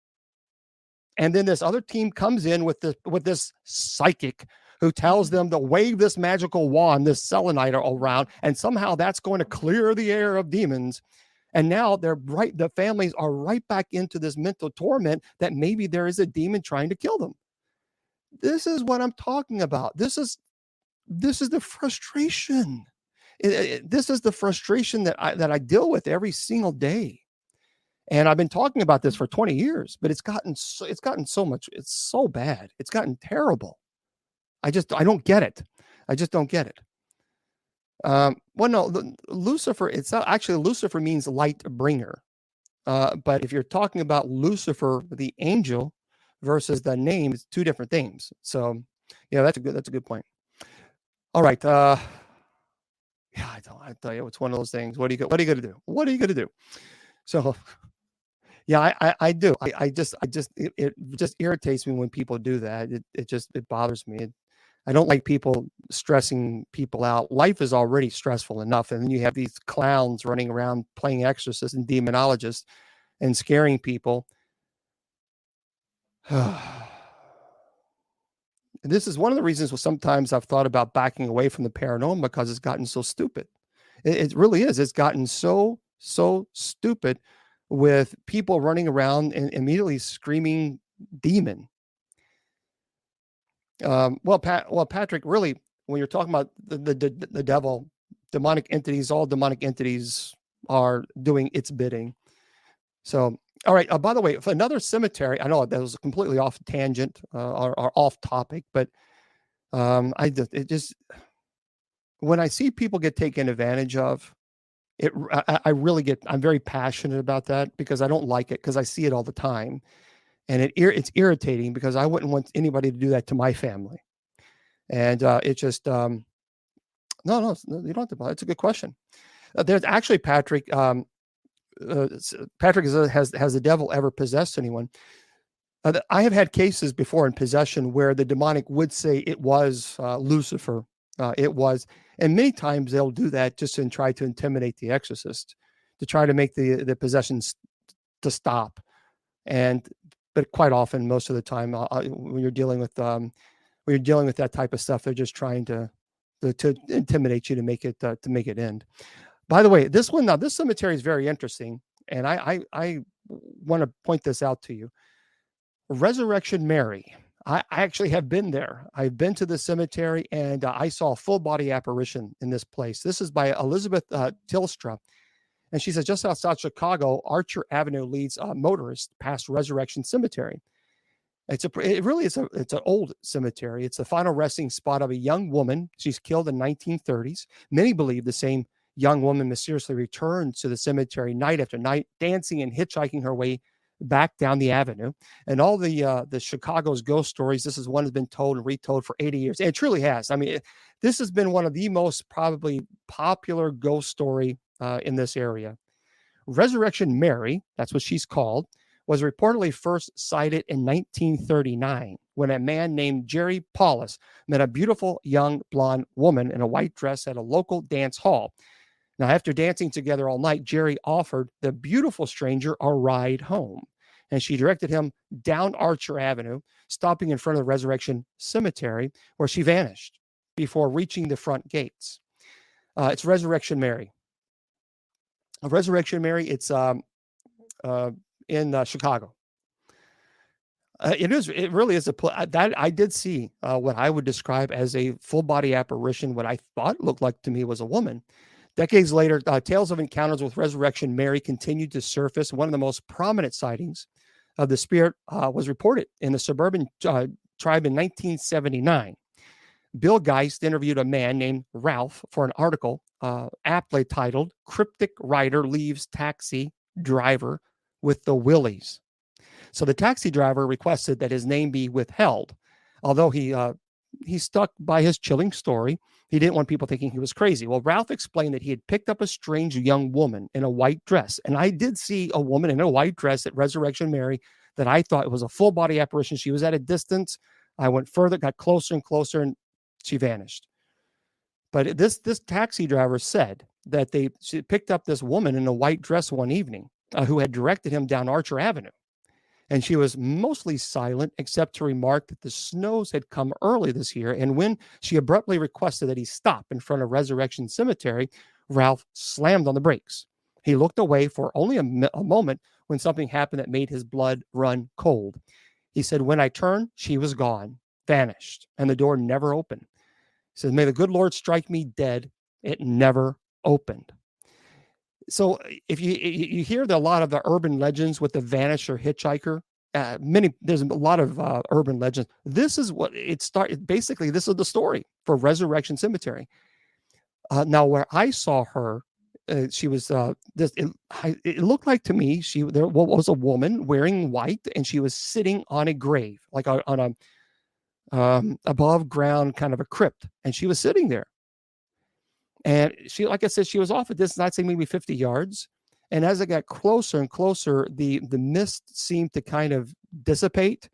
And then this other team comes in with this psychic who tells them to wave this magical wand, this selenite around, and somehow that's going to clear the air of demons. And now the families are right back into this mental torment that maybe there is a demon trying to kill them. This is what I'm talking about. This is the frustration. This is the frustration that I deal with every single day. And I've been talking about this for 20 years, but it's gotten so much. It's so bad. It's gotten terrible. I don't get it. I just don't get it. Well, no, Lucifer, it's not actually, Lucifer means light bringer. But if you're talking about Lucifer, the angel, versus the name, it's two different things. So yeah, that's a good point. All right. Yeah, I tell you, it's one of those things. What are you going to do? What are you going to do? So yeah, I do. It just irritates me when people do that. It bothers me. I don't like people stressing people out. Life is already stressful enough, and then you have these clowns running around playing exorcists and demonologists and scaring people. And this is one of the reasons why sometimes I've thought about backing away from the paranormal, because it's gotten so stupid. It really is. It's gotten so stupid, with people running around and immediately screaming demon. Well, Patrick, really, when you're talking about the devil, demonic entities, all demonic entities are doing its bidding. So, all right. By the way, for another cemetery, I know that was completely off tangent, or off topic, but it just, when I see people get taken advantage of, I really get, I'm very passionate about that, because I don't like it, because I see it all the time, and it's irritating, because I wouldn't want anybody to do that to my family. And it just, no, you don't have to. It's a good question. There's actually, Patrick. Patrick has the devil ever possessed anyone? I have had cases before in possession where the demonic would say it was Lucifer. It was, and many times they'll do that just to try to intimidate the exorcist, to try to make the possessions to stop. But quite often, most of the time, when you're dealing with that type of stuff, they're just trying to intimidate you to make it end. By the way, this cemetery is very interesting, and I want to point this out to you. Resurrection Mary. I actually have been there. I've been to the cemetery, and I saw a full body apparition in this place. This is by Elizabeth Tilstra, and she says, just outside Chicago, Archer Avenue leads motorists past Resurrection Cemetery. It's an old cemetery. It's the final resting spot of a young woman. She's killed in 1930s. Many believe the same young woman mysteriously returned to the cemetery night after night, dancing and hitchhiking her way back down the avenue. And all the Chicago's ghost stories, this is one that's been told and retold for 80 years. And it truly has. I mean, this has been one of the most probably popular ghost story in this area. Resurrection Mary, that's what she's called, was reportedly first sighted in 1939 when a man named Jerry Paulus met a beautiful young blonde woman in a white dress at a local dance hall. Now, after dancing together all night, Jerry offered the beautiful stranger a ride home, and she directed him down Archer Avenue, stopping in front of the Resurrection Cemetery, where she vanished before reaching the front gates. It's Resurrection Mary. Resurrection Mary, it's in Chicago. It really is that I did see what I would describe as a full body apparition. What I thought looked like to me was a woman. Decades later, tales of encounters with Resurrection Mary continued to surface. One of the most prominent sightings of the spirit was reported in the suburban tribe in 1979. Bill Geist interviewed a man named Ralph for an article aptly titled "Cryptic Rider Leaves Taxi Driver with the Willies." So the taxi driver requested that his name be withheld, although he stuck by his chilling story. He didn't want people thinking he was crazy. Well, Ralph explained that he had picked up a strange young woman in a white dress. And I did see a woman in a white dress at Resurrection Mary that I thought was a full body apparition. She was at a distance. I went further, got closer and closer, and she vanished. But this taxi driver said that she picked up this woman in a white dress one evening who had directed him down Archer Avenue. And she was mostly silent, except to remark that the snows had come early this year. And when she abruptly requested that he stop in front of Resurrection Cemetery, Ralph slammed on the brakes. He looked away for only a moment when something happened that made his blood run cold. He said, "When I turned, she was gone, vanished, and the door never opened." He says, "May the good Lord strike me dead. It never opened." So if you hear a lot of the urban legends with the vanisher hitchhiker, there's a lot of urban legends. This is what it started. Basically, this is the story for Resurrection Cemetery. Now, where I saw her, she was it looked like to me there was a woman wearing white, and she was sitting on a grave, like on a above ground kind of a crypt, and she was sitting there. And she, like I said, she was off a distance, I'd say maybe 50 yards. And as I got closer and closer, the mist seemed to kind of dissipate,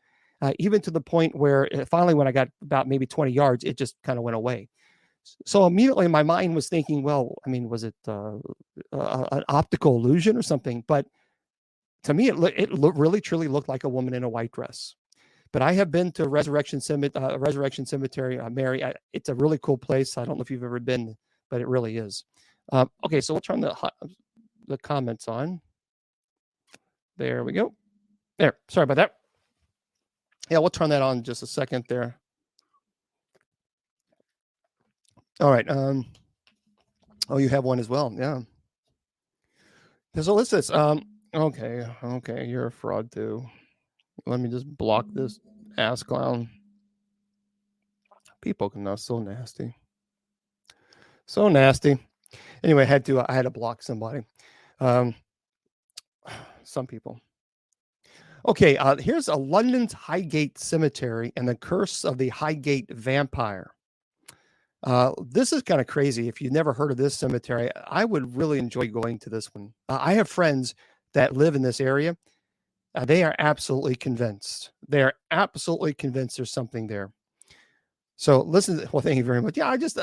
even to the point where finally, when I got about maybe 20 yards, it just kind of went away. So immediately my mind was thinking, well, I mean, was it an optical illusion or something? But to me, it really truly looked like a woman in a white dress. But I have been to Resurrection Cemetery, Mary. It's a really cool place. I don't know if you've ever been, but it really is. Okay, so we'll turn the comments on. There we go. There. Sorry about that. Yeah, we'll turn that on in just a second there. All right. Oh, you have one as well. Yeah. So what's this? Okay, you're a fraud too. Let me just block this ass clown. People can know, so nasty. So nasty. Anyway, I had to block somebody. Some people. Okay, here's a London's Highgate Cemetery and the curse of the Highgate vampire. This is kind of crazy. If you've never heard of this cemetery, I would really enjoy going to this one. I have friends that live in this area. They are absolutely convinced. They are absolutely convinced there's something there. So listen. Well, thank you very much. Yeah, I just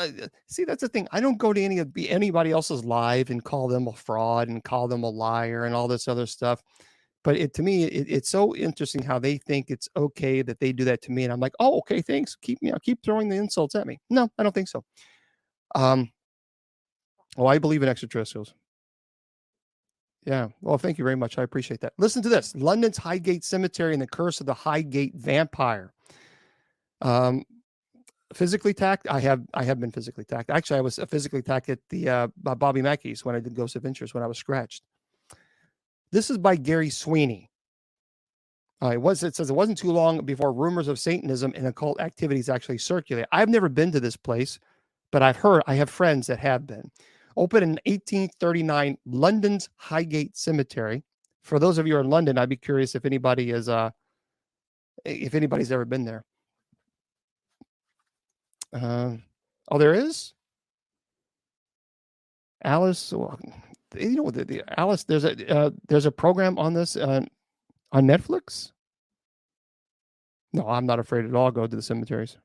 see that's the thing. I don't go to anybody else's live and call them a fraud and call them a liar and all this other stuff. But to me, it's so interesting how they think it's okay that they do that to me, and I'm like, oh, okay, thanks. Keep throwing the insults at me. No, I don't think so. I believe in extraterrestrials. Yeah. Well, thank you very much. I appreciate that. Listen to this: London's Highgate Cemetery and the curse of the Highgate vampire. Physically attacked. I have been physically attacked. Actually, I was physically attacked at the Bobby Mackey's when I did Ghost Adventures when I was scratched. This is by Gary Sweeney. It says it wasn't too long before rumors of Satanism and occult activities actually circulate. I've never been to this place, but I have friends that have been. Opened in 1839, London's Highgate Cemetery. For those of you who are in London, I'd be curious if anybody is if anybody's ever been there. There is Alice. Well, you know the Alice. There's a program on this on Netflix. No, I'm not afraid at all. Go to the cemeteries.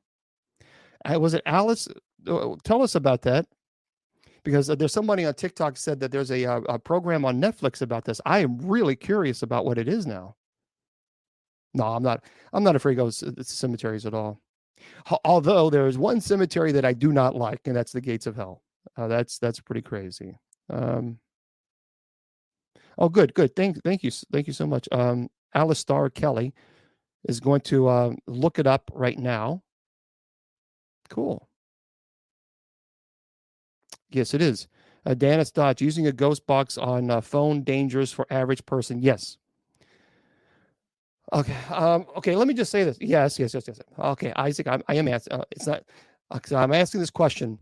Was it Alice? Tell us about that, because there's somebody on TikTok said that there's a program on Netflix about this. I am really curious about what it is now. No, I'm not afraid to go to the cemeteries at all. Although there is one cemetery that I do not like, and that's the Gates of Hell. That's pretty crazy. Oh, good. Thank you so much. Alistair Kelly is going to look it up right now. Cool. Yes, it is. Dennis Dodge, using a ghost box on phone dangerous for average person. Yes. Okay. Okay. Let me just say this. Yes. Okay, Isaac, I am asking. It's not. I'm asking this question.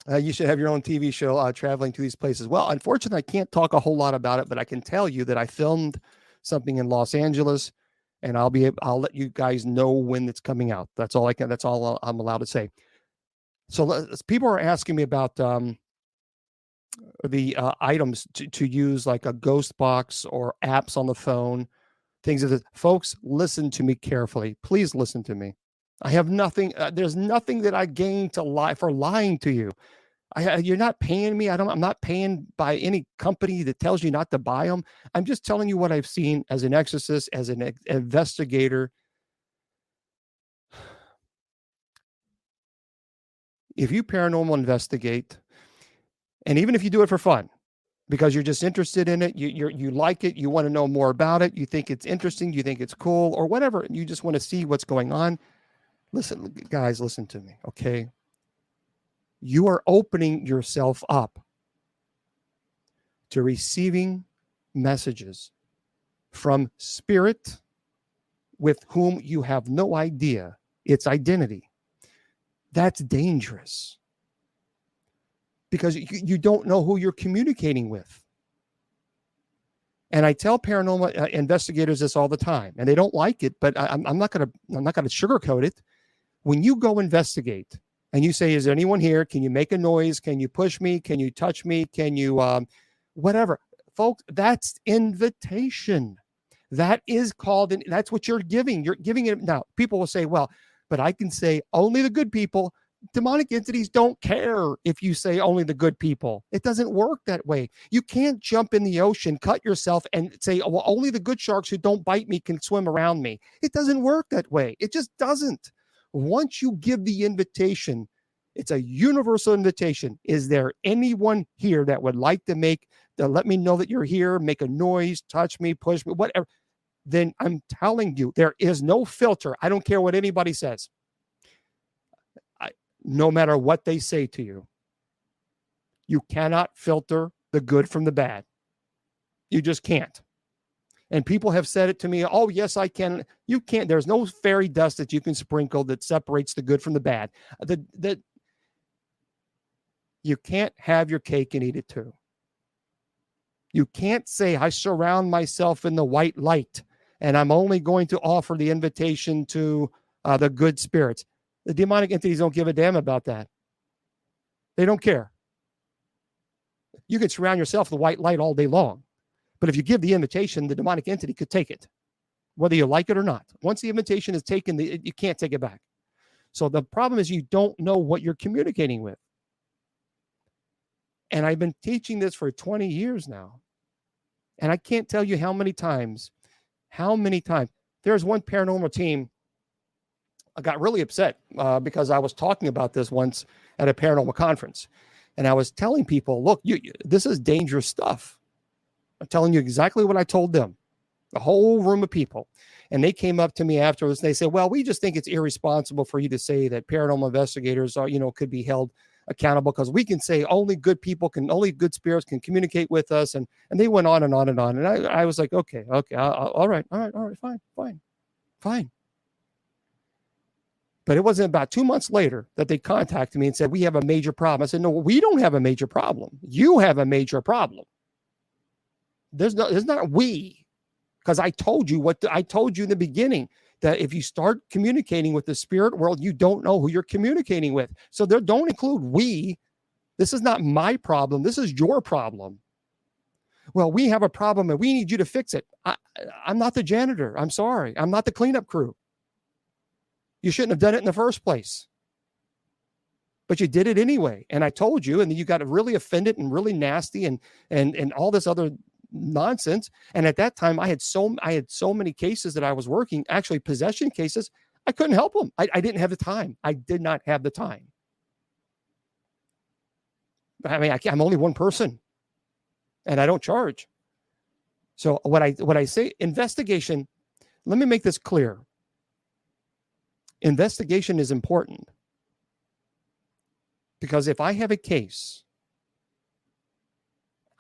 You should have your own TV show traveling to these places. Well, unfortunately, I can't talk a whole lot about it, but I can tell you that I filmed something in Los Angeles, and I'll let you guys know when it's coming out. That's all I can. That's all I'm allowed to say. So people are asking me about the items to use, like a ghost box or apps on the phone. Things of this. Folks, listen to me carefully. Please listen to me. I have nothing. There's nothing that I gain to lie for lying to you. You're not paying me. I'm not paying by any company that tells you not to buy them. I'm just telling you what I've seen as an exorcist, as an investigator. If you paranormal investigate, and even if you do it for fun, because you're just interested in it, you like it, you want to know more about it, you think it's interesting, you think it's cool, or whatever, you just want to see what's going on. Listen, guys, listen to me, okay? You are opening yourself up to receiving messages from spirit with whom you have no idea its identity. That's dangerous, because you don't know who you're communicating with. And I tell paranormal investigators this all the time, and they don't like it, but I'm not going to sugarcoat it. When you go investigate and you say, is there anyone here? Can you make a noise? Can you push me? Can you touch me? Can you, whatever, folks, that's invitation. That is called, that's what you're giving. You're giving it. Now, people will say, well, but I can say only the good people. Demonic entities don't care if you say only the good people. It doesn't work that way. You can't jump in the ocean, cut yourself, and say, oh, well, only the good sharks who don't bite me can swim around me. It doesn't work that way. It just doesn't. Once you give the invitation, it's a universal invitation. Is there anyone here that would like to let me know that you're here, make a noise, touch me, push me, whatever? Then I'm telling you, there is no filter. I don't care what anybody says. No matter what they say to you, you cannot filter the good from the bad. You just can't. And people have said it to me, oh, yes, I can. You can't. There's no fairy dust that you can sprinkle that separates the good from the bad. You can't have your cake and eat it too. You can't say, I surround myself in the white light, and I'm only going to offer the invitation to the good spirits. The demonic entities don't give a damn about that. They don't care. You can surround yourself with the white light all day long. But if you give the invitation, the demonic entity could take it, whether you like it or not. Once the invitation is taken, you can't take it back. So the problem is you don't know what you're communicating with. And I've been teaching this for 20 years now. And I can't tell you how many times. There's one paranormal team. I got really upset because I was talking about this once at a paranormal conference. And I was telling people, look, this is dangerous stuff. I'm telling you exactly what I told them, the whole room of people. And they came up to me afterwards. And they said, well, we just think it's irresponsible for you to say that paranormal investigators are, could be held accountable, because we can say only good spirits can communicate with us. And they went on and on and on. And I was like, okay, all right, fine. But it wasn't about 2 months later that they contacted me and said, we have a major problem. I said, no, we don't have a major problem. You have a major problem. There's not we, because I told you I told you in the beginning, that if you start communicating with the spirit world, you don't know who you're communicating with. So don't include we. This is not my problem. This is your problem. Well, we have a problem and we need you to fix it. I'm not the janitor. I'm sorry. I'm not the cleanup crew. You shouldn't have done it in the first place. But you did it anyway. And I told you, and then you got really offended and really nasty and all this other nonsense. And at that time, I had so many cases that I was working, actually possession cases. I couldn't help them. I didn't have the time. I did not have the time. I mean, I'm only one person, and I don't charge. So what I say, investigation. Let me make this clear. Investigation is important, because if I have a case,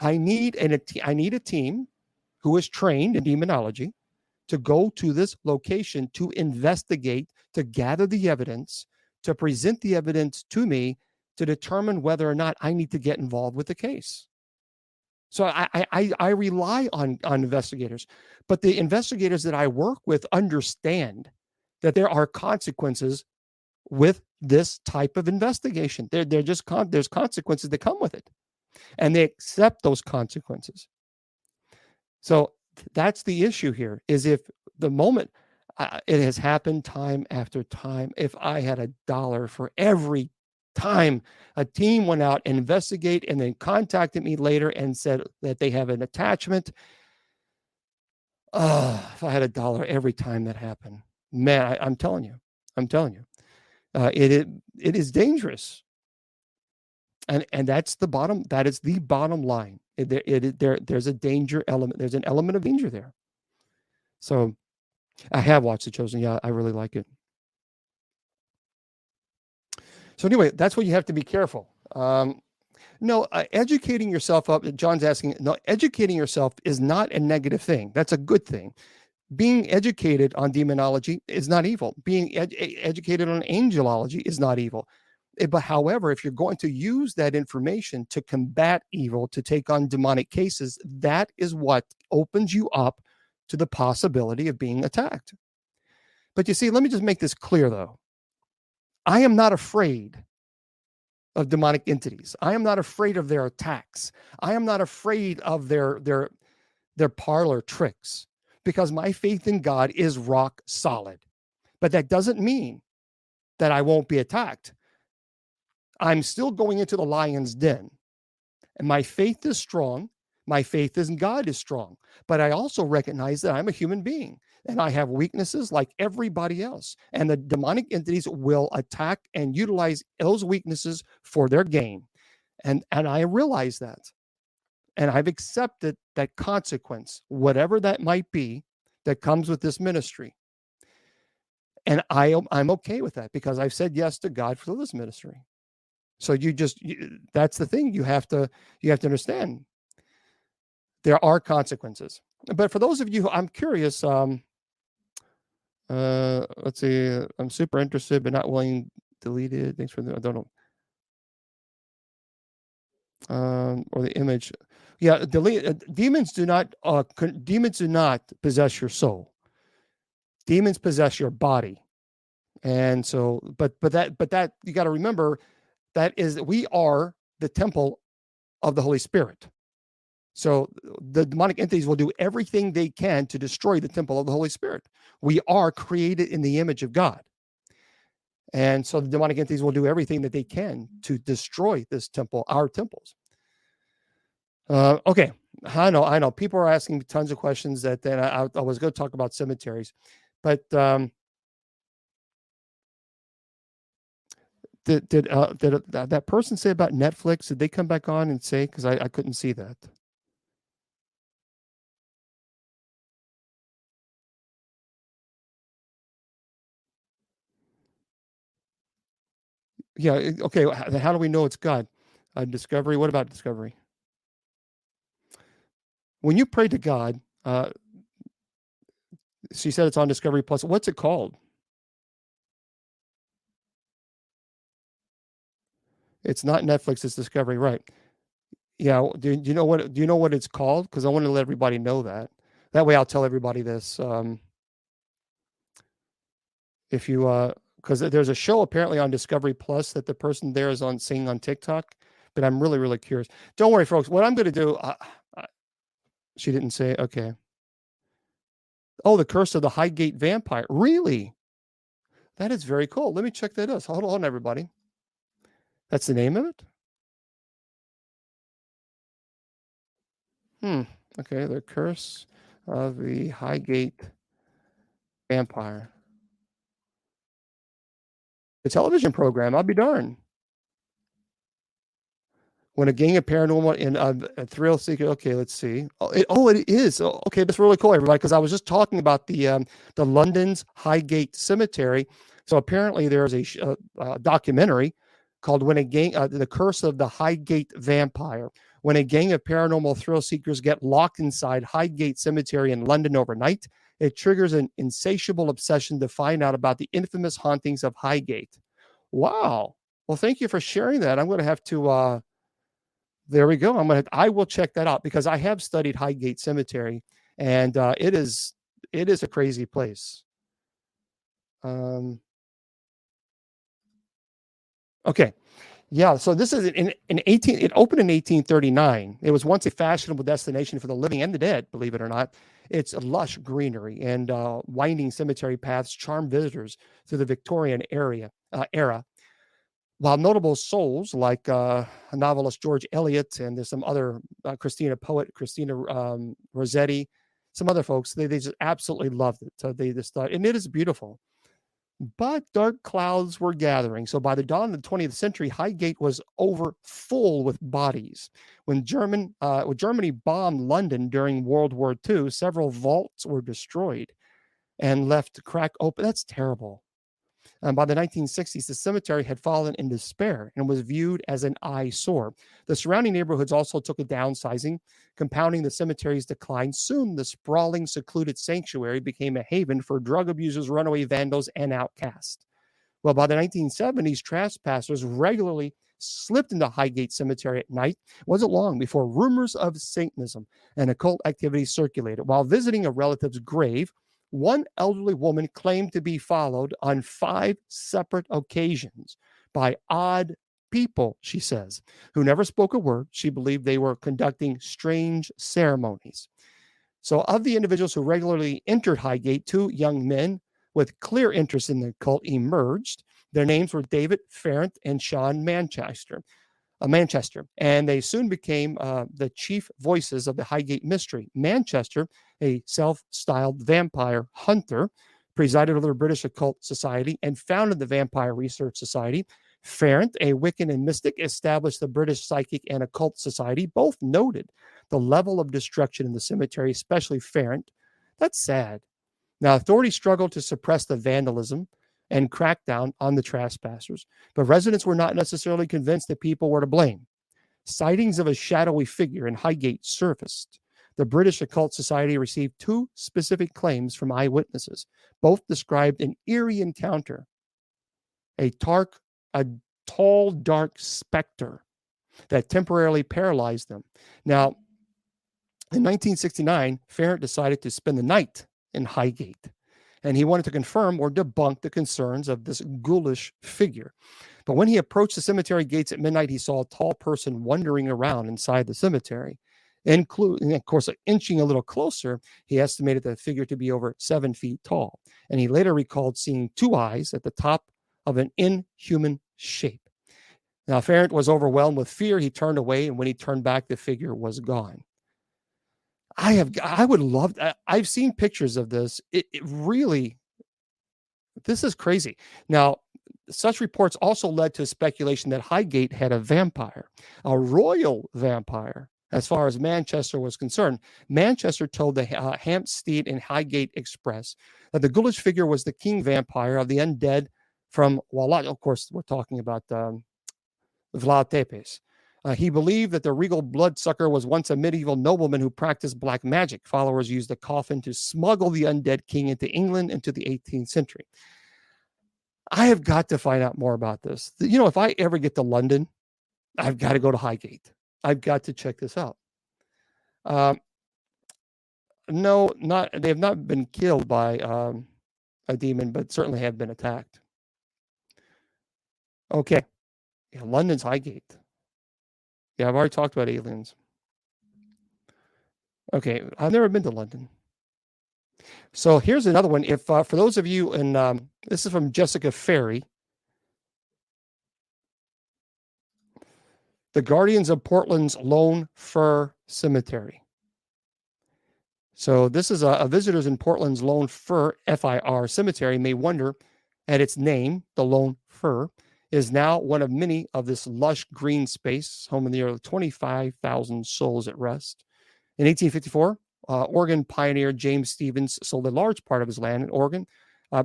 I need a team who is trained in demonology to go to this location to investigate, to gather the evidence, to present the evidence to me, to determine whether or not I need to get involved with the case. So I rely on investigators, but the investigators that I work with understand that there are consequences with this type of investigation. There's consequences that come with it, and they accept those consequences. So that's the issue here, is if the moment it has happened time after time, if I had $1 for every time a team went out and investigate and then contacted me later and said that they have an attachment, if I had $1 every time that happened, man, I'm telling you, it is dangerous. And that's the bottom. That is the bottom line. There's a danger element. There's an element of danger there. So I have watched The Chosen. Yeah, I really like it. So anyway, that's what you have to be careful. Educating yourself up. John's asking. No, educating yourself is not a negative thing. That's a good thing. Being educated on demonology is not evil. Being educated on angelology is not evil. But however, if you're going to use that information to combat evil, to take on demonic cases, that is what opens you up to the possibility of being attacked. But you see, let me just make this clear, though. I am not afraid of demonic entities. I am not afraid of their attacks. I am not afraid of their parlor tricks, because my faith in God is rock solid. But that doesn't mean that I won't be attacked. I'm still going into the lion's den. And my faith is strong. My faith in God is strong. But I also recognize that I'm a human being and I have weaknesses like everybody else. And the demonic entities will attack and utilize those weaknesses for their gain. And I realize that. And I've accepted that consequence, whatever that might be, that comes with this ministry. And I'm okay with that because I've said yes to God for this ministry. So that's the thing you have to understand. There are consequences. But for those of you who I'm curious, let's see, I'm super interested but not willing deleted. Thanks for the I don't know. Or the image. Yeah, delete demons do not possess your soul. Demons possess your body. And so but that you got to remember that is we are the temple of the Holy Spirit. So the demonic entities will do everything they can to destroy the temple of the Holy Spirit. We are created in the image of God. And so the demonic entities will do everything that they can to destroy this temple, our temples. Okay. I know. People are asking me tons of questions that then I was going to talk about cemeteries, but did that person say about Netflix? Did they come back on and say? Because I couldn't see that. Yeah. Okay. How do we know it's God? Discovery. What about Discovery? When you pray to God, she said it's on Discovery Plus. What's it called? It's not Netflix. It's Discovery, right? Yeah. Do you know what it's called? Because I want to let everybody know that. That way, I'll tell everybody this. If you because there's a show apparently on Discovery Plus that the person there is on seeing on TikTok, but I'm really, really curious. Don't worry, folks. What I'm going to do, she didn't say, okay. Oh, The Curse of the Highgate Vampire. Really? That is very cool. Let me check that out. Hold on, everybody. That's the name of it? Okay, The Curse of the Highgate Vampire. The television program, I'll be darned. When a gang of paranormal and a thrill seeker. Okay, let's see. It is. Oh, okay, that's really cool, everybody. Because I was just talking about the London's Highgate Cemetery. So apparently there's a documentary called "When a Gang," the Curse of the Highgate Vampire. When a gang of paranormal thrill seekers get locked inside Highgate Cemetery in London overnight, it triggers an insatiable obsession to find out about the infamous hauntings of Highgate. Wow. Well, thank you for sharing that. I'm going to have to. There we go. I will check that out because I have studied Highgate Cemetery, and it is a crazy place. Okay. Yeah, so this is in 18. It opened in 1839. It was once a fashionable destination for the living and the dead, believe it or not. It's lush greenery and winding cemetery paths charm visitors through the Victorian era. While notable souls like novelist George Eliot and there's some other Christina Rossetti, some other folks, they just absolutely loved it. So they just thought, and it is beautiful. But dark clouds were gathering. So by the dawn of the 20th century, Highgate was over full with bodies. When Germany bombed London during World War II, several vaults were destroyed and left crack open. That's terrible. By the 1960s, the cemetery had fallen in despair and was viewed as an eyesore. The surrounding neighborhoods also took a downsizing, compounding the cemetery's decline. Soon, the sprawling, secluded sanctuary became a haven for drug abusers, runaway vandals, and outcasts. Well, by the 1970s, trespassers regularly slipped into Highgate Cemetery at night. It wasn't long before rumors of Satanism and occult activity circulated. While visiting a relative's grave, one elderly woman claimed to be followed on 5 separate occasions by odd people, she says, who never spoke a word. She believed they were conducting strange ceremonies. So, of the individuals who regularly entered Highgate, 2 young men with clear interest in the cult emerged. Their names were David Farrant and Sean Manchester, and they soon became the chief voices of the Highgate mystery. Manchester, a self-styled vampire hunter, presided over the British Occult Society and founded the Vampire Research Society. Farrant, a Wiccan and mystic, established the British Psychic and Occult Society. Both noted the level of destruction in the cemetery, especially Farrant. That's sad. Now, authorities struggled to suppress the vandalism and crack down on the trespassers, but residents were not necessarily convinced that people were to blame. Sightings of a shadowy figure in Highgate surfaced. The British Occult Society received 2 specific claims from eyewitnesses. Both described an eerie encounter, a tall, dark specter that temporarily paralyzed them. Now, in 1969, Farrant decided to spend the night in Highgate, and he wanted to confirm or debunk the concerns of this ghoulish figure. But when he approached the cemetery gates at midnight, he saw a tall person wandering around inside the cemetery. And of course, inching a little closer, he estimated the figure to be over 7 feet tall. And he later recalled seeing 2 eyes at the top of an inhuman shape. Now, Farrant was overwhelmed with fear. He turned away, and when he turned back, the figure was gone. I would love, I've seen pictures of this. It really, this is crazy. Now, such reports also led to speculation that Highgate had a vampire, a royal vampire, as far as Manchester was concerned. Manchester told the Hampstead and Highgate Express that the ghoulish figure was the king vampire of the undead from Wallat. Of course, we're talking about Vlad Tepes. He believed that the regal bloodsucker was once a medieval nobleman who practiced black magic. Followers used the coffin to smuggle the undead king into England into the 18th century. I have got to find out more about this. You know, if I ever get to London, I've got to go to Highgate. I've got to check this out. No, they have not been killed by a demon, but certainly have been attacked. Okay. Yeah, London's Highgate. Yeah, I've already talked about aliens. Okay, I've never been to London. So here's another one. If for those of you, and this is from Jessica Ferry, the Guardians of Portland's Lone Fir Cemetery. So this is a visitors in Portland's Lone Fir, F-I-R, cemetery may wonder at its name, the Lone Fir, is now one of many of this lush green space, home of nearly 25,000 souls at rest. In 1854, Oregon pioneer James Stevens sold a large part of his land in Oregon,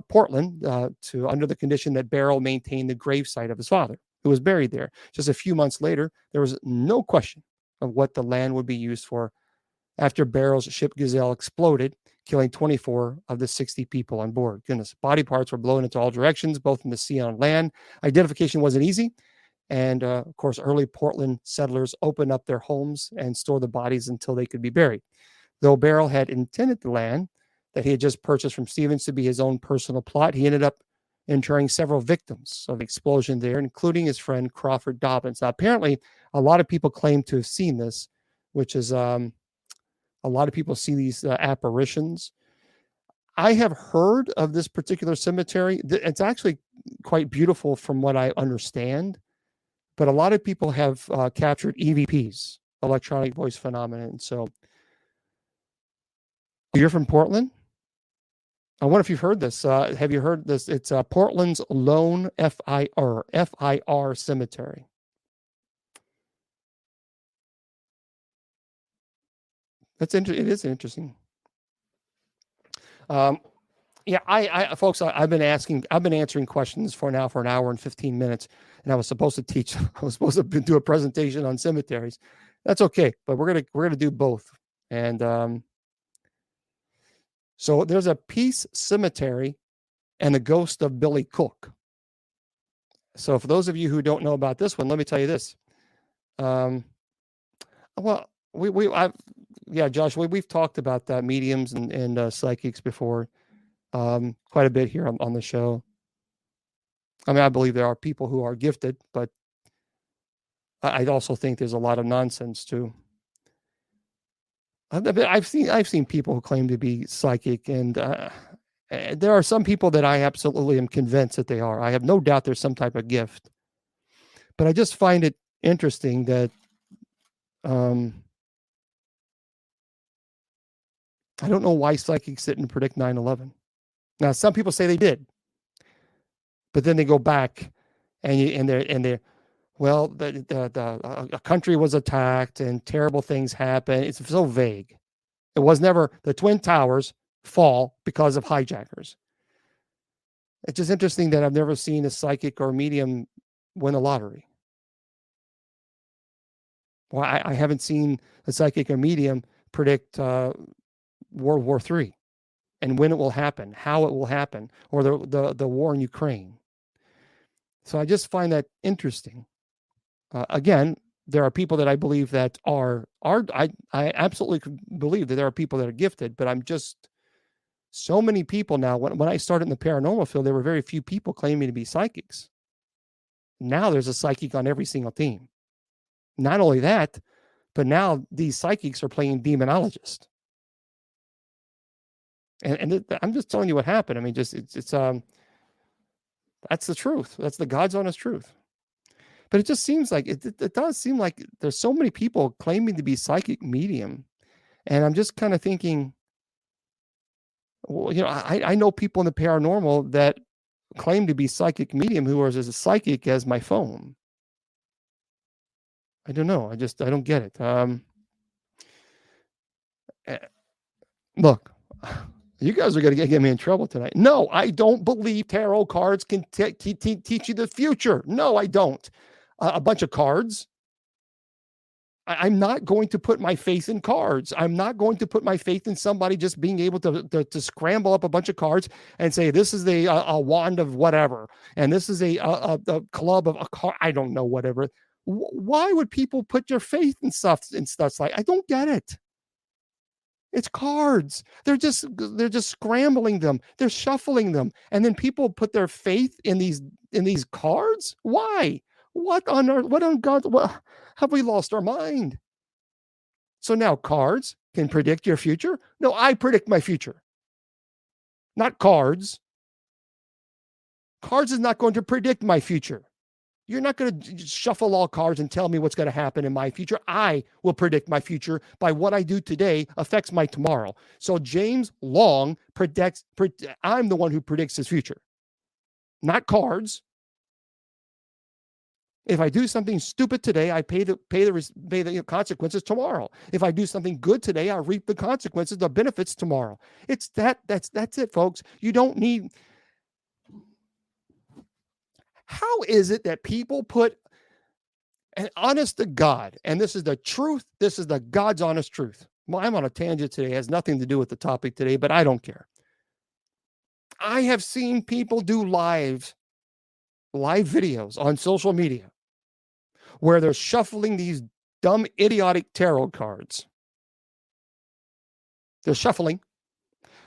Portland, under the condition that Barrow maintain the gravesite of his father, who was buried there. Just a few months later, there was no question of what the land would be used for after Barrow's ship Gazelle exploded, killing 24 of the 60 people on board. Goodness, body parts were blown into all directions, both in the sea and on land. Identification wasn't easy. And of course, early Portland settlers opened up their homes and stored the bodies until they could be buried. Though Barrow had intended the land that he had just purchased from Stevens to be his own personal plot, he ended up interring several victims of the explosion there, including his friend Crawford Dobbins. Now, apparently, a lot of people claim to have seen this, which is a lot of people see these apparitions. I have heard of this particular cemetery. It's actually quite beautiful from what I understand, but a lot of people have captured EVPs, electronic voice phenomenon. So you're from Portland? I wonder if you've heard this. Have you heard this? It's Portland's Lone F-I-R Cemetery. That's interesting. It is interesting. Yeah, folks, I've been answering questions for an hour and 15 minutes, and I was supposed to teach. I was supposed to do a presentation on cemeteries. That's okay, but we're gonna do both. And so there's a Peace Cemetery and the ghost of Billy Cook. So for those of you who don't know about this one, let me tell you this. Well, Josh, we've talked about mediums and psychics before, quite a bit here on the show. I mean, I believe there are people who are gifted, but I also think there's a lot of nonsense too. I've seen people who claim to be psychic, and There are some people that I absolutely am convinced that they are. I have no doubt there's some type of gift. But I just find it interesting that I don't know why psychics didn't predict 9/11. Now, some people say they did, but then they go back and they're well, a country was attacked and terrible things happened. It's so vague. It was never the Twin Towers fall because of hijackers. It's just interesting that I've never seen a psychic or medium win a lottery. Well, I haven't seen a psychic or medium predict World War III and when it will happen, how it will happen, or the war in Ukraine. So I just find that interesting. Again, there are people that I believe that I absolutely believe that there are people that are gifted, but I'm just so many people now. When I started in the paranormal field, there were very few people claiming to be psychics. Now there's a psychic on every single team. Not only that, but now these psychics are playing demonologist. And I'm just telling you what happened. I mean, just it's that's the truth. That's the God's honest truth. But it just seems like it does seem like there's so many people claiming to be psychic medium. And I'm just kind of thinking, well, I know people in the paranormal that claim to be psychic medium who are as psychic as my phone. I don't know. I don't get it. Look, you guys are going to get me in trouble tonight. No, I don't believe tarot cards can teach you the future. No, I don't. A bunch of cards. I'm not going to put my faith in cards. I'm not going to put my faith in somebody just being able to scramble up a bunch of cards and say, this is a wand of whatever. And this is a club of a card. I don't know, whatever. Why would people put their faith in stuff like, I don't get it. It's cards. They're just scrambling them. They're shuffling them. And then people put their faith in these cards. Why? What on earth? What on God? What, have we lost our mind? So now cards can predict your future? No, I predict my future. Not cards. Cards is not going to predict my future. You're not going to shuffle all cards and tell me what's going to happen in my future. I will predict my future by what I do today affects my tomorrow. So James Long predicts, I'm the one who predicts his future, not cards. If I do something stupid today, I pay the consequences tomorrow. If I do something good today, I reap the consequences, the benefits tomorrow. It's that's it, folks. You don't need. How is it that people put, and honest to God, and this is the truth, this is the God's honest truth. Well, I'm on a tangent today. It has nothing to do with the topic today, but I don't care. I have seen people do live videos on social media where they're shuffling these dumb, idiotic tarot cards. They're shuffling.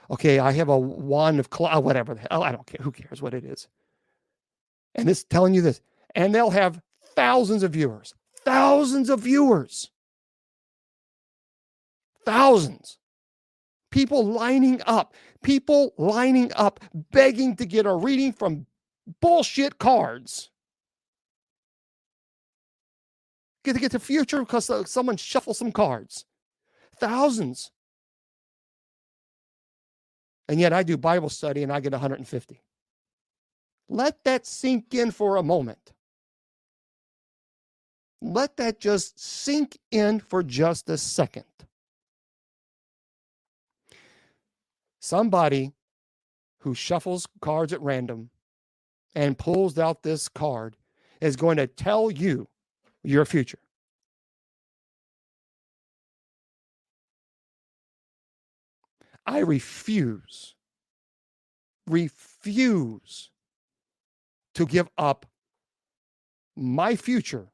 Okay, I have a wand of whatever the hell. I don't care. Who cares what it is? And this telling you this. And they'll have thousands of viewers. Thousands of viewers. Thousands. People lining up, begging to get a reading from bullshit cards. Get to get the future because someone shuffled some cards. Thousands. And yet I do Bible study and I get 150. Let that sink in for a moment. Let that just sink in for just a second. Somebody who shuffles cards at random and pulls out this card is going to tell you your future. I refuse to give up my future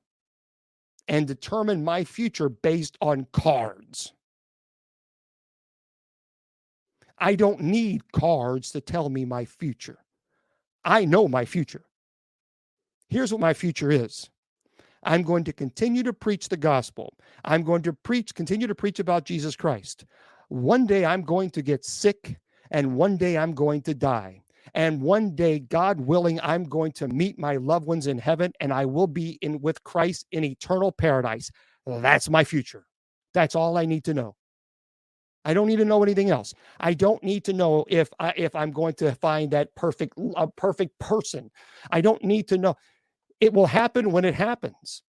and determine my future based on cards. I don't need cards to tell me my future. I know my future. Here's what my future is. I'm going to continue to preach the gospel. I'm going to continue to preach about Jesus Christ. One day I'm going to get sick and one day I'm going to die. And one day, God willing, I'm going to meet my loved ones in heaven, and I will be in with Christ in eternal paradise. That's my future. That's all I need to know. I don't need to know anything else. I don't need to know if I'm going to find that perfect person. I don't need to know. It will happen when it happens.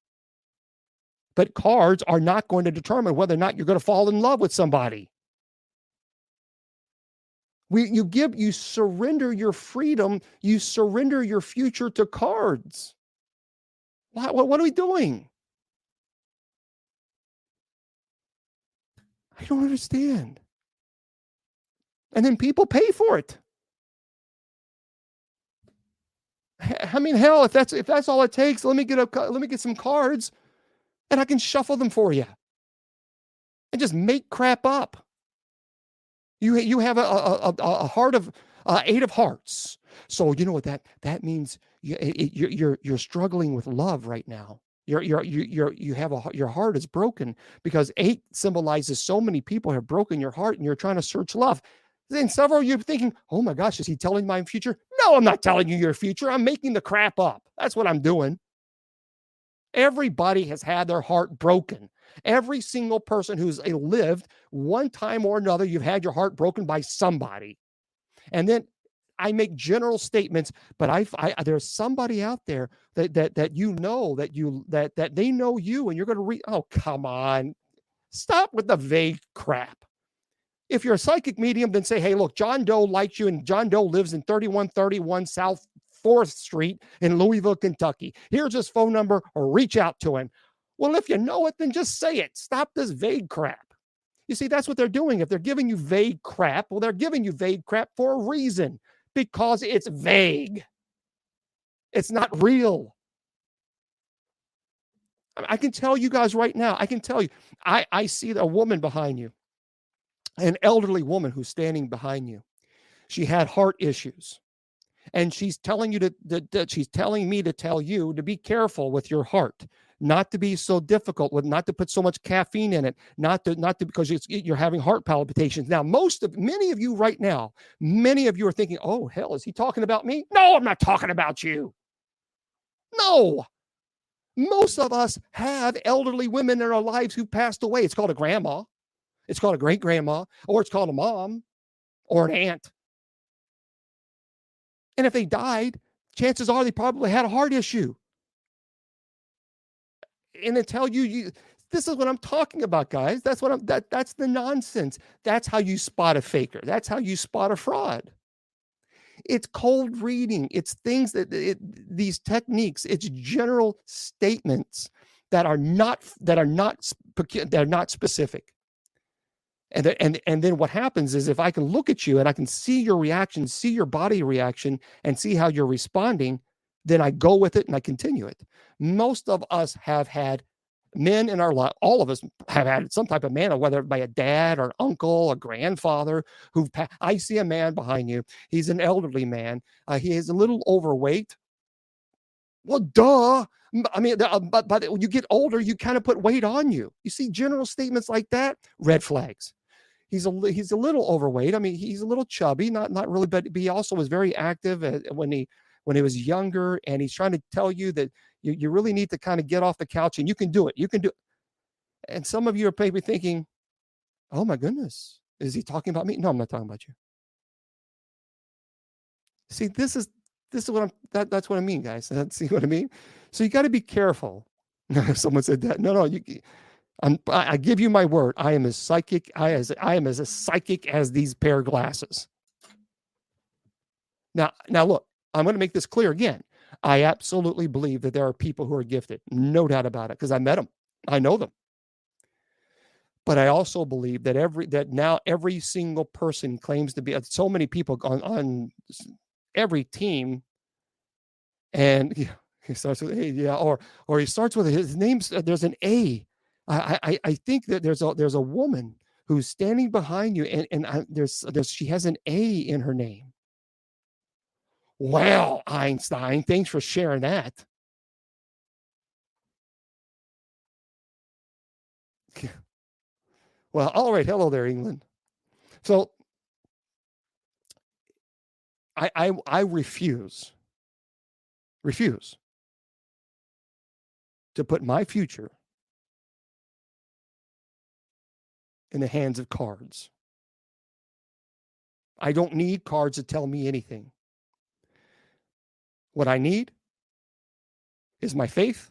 But cards are not going to determine whether or not you're going to fall in love with somebody. You surrender your freedom, you surrender your future to cards. What are we doing? I don't understand. And then people pay for it. I mean, hell, if that's all it takes, let me get some cards, and I can shuffle them for you, and just make crap up. You have a heart of 8 of hearts, so you know what that means. You're struggling with love right now. Your heart is broken because 8 symbolizes so many people have broken your heart, and you're trying to search love. Then several of you are thinking, oh my gosh, is he telling my future? No, I'm not telling you your future. I'm making the crap up. That's what I'm doing. Everybody has had their heart broken. Every single person who's lived one time or another, you've had your heart broken by somebody. And then I make general statements, but there's somebody out there that you know that they know you, and you're going to read. Oh, come on. Stop with the vague crap. If you're a psychic medium, then say, hey, look, John Doe likes you, and John Doe lives in 3131 South 4th Street in Louisville, Kentucky. Here's his phone number, or reach out to him. Well, if you know it, then just say it. Stop this vague crap. You see, that's what they're doing. If they're giving you vague crap, well, they're giving you vague crap for a reason, because it's vague. It's not real. I can tell you guys right now, I see a woman behind you, an elderly woman who's standing behind you. She had heart issues, and she's telling you she's telling me to tell you to be careful with your heart, not to be so difficult with, not to put so much caffeine in it, not to because you're having heart palpitations. Now, many of you right now, many of you are thinking, oh hell, is he talking about me? No, I'm not talking about you. No. Most of us have elderly women in our lives who passed away. It's called a grandma, it's called a great grandma, or it's called a mom or an aunt. And if they died, chances are they probably had a heart issue. And they tell you, this is what I'm talking about, guys. That's the nonsense. That's how you spot a faker. That's how you spot a fraud. It's cold reading. It's things these techniques. It's general statements that are not specific. And then what happens is, if I can look at you and I can see your reaction, see your body reaction, and see how you're responding, then I go with it and I continue it. Most of us have had men in our life. All of us have had some type of man, whether by a dad or an uncle, a grandfather. I see a man behind you. He's an elderly man. He is a little overweight. Well, duh. I mean, but when you get older, you kind of put weight on you. You see general statements like that, red flags. He's a little overweight. I mean, he's a little chubby, not really, but he also was very active when he was younger, and he's trying to tell you that you really need to kind of get off the couch, and you can do it. You can do it. And some of you are maybe thinking, oh my goodness, is he talking about me? No, I'm not talking about you. See, this is what that's what I mean, guys. See what I mean? So you got to be careful. Someone said that. No, I give you my word. I am as psychic. I am as psychic as these pair of glasses. Now look, I'm going to make this clear again. I absolutely believe that there are people who are gifted, no doubt about it, because I met them. I know them. But I also believe that now every single person claims to be, so many people on every team, and he starts with A, yeah, or he starts with his name's. There's an A. I think that there's a woman who's standing behind you, and she has an A in her name. Well, Einstein, thanks for sharing that. Well, all right. Hello there, England. So I refuse to put my future in the hands of cards. I don't need cards to tell me anything. What I need is my faith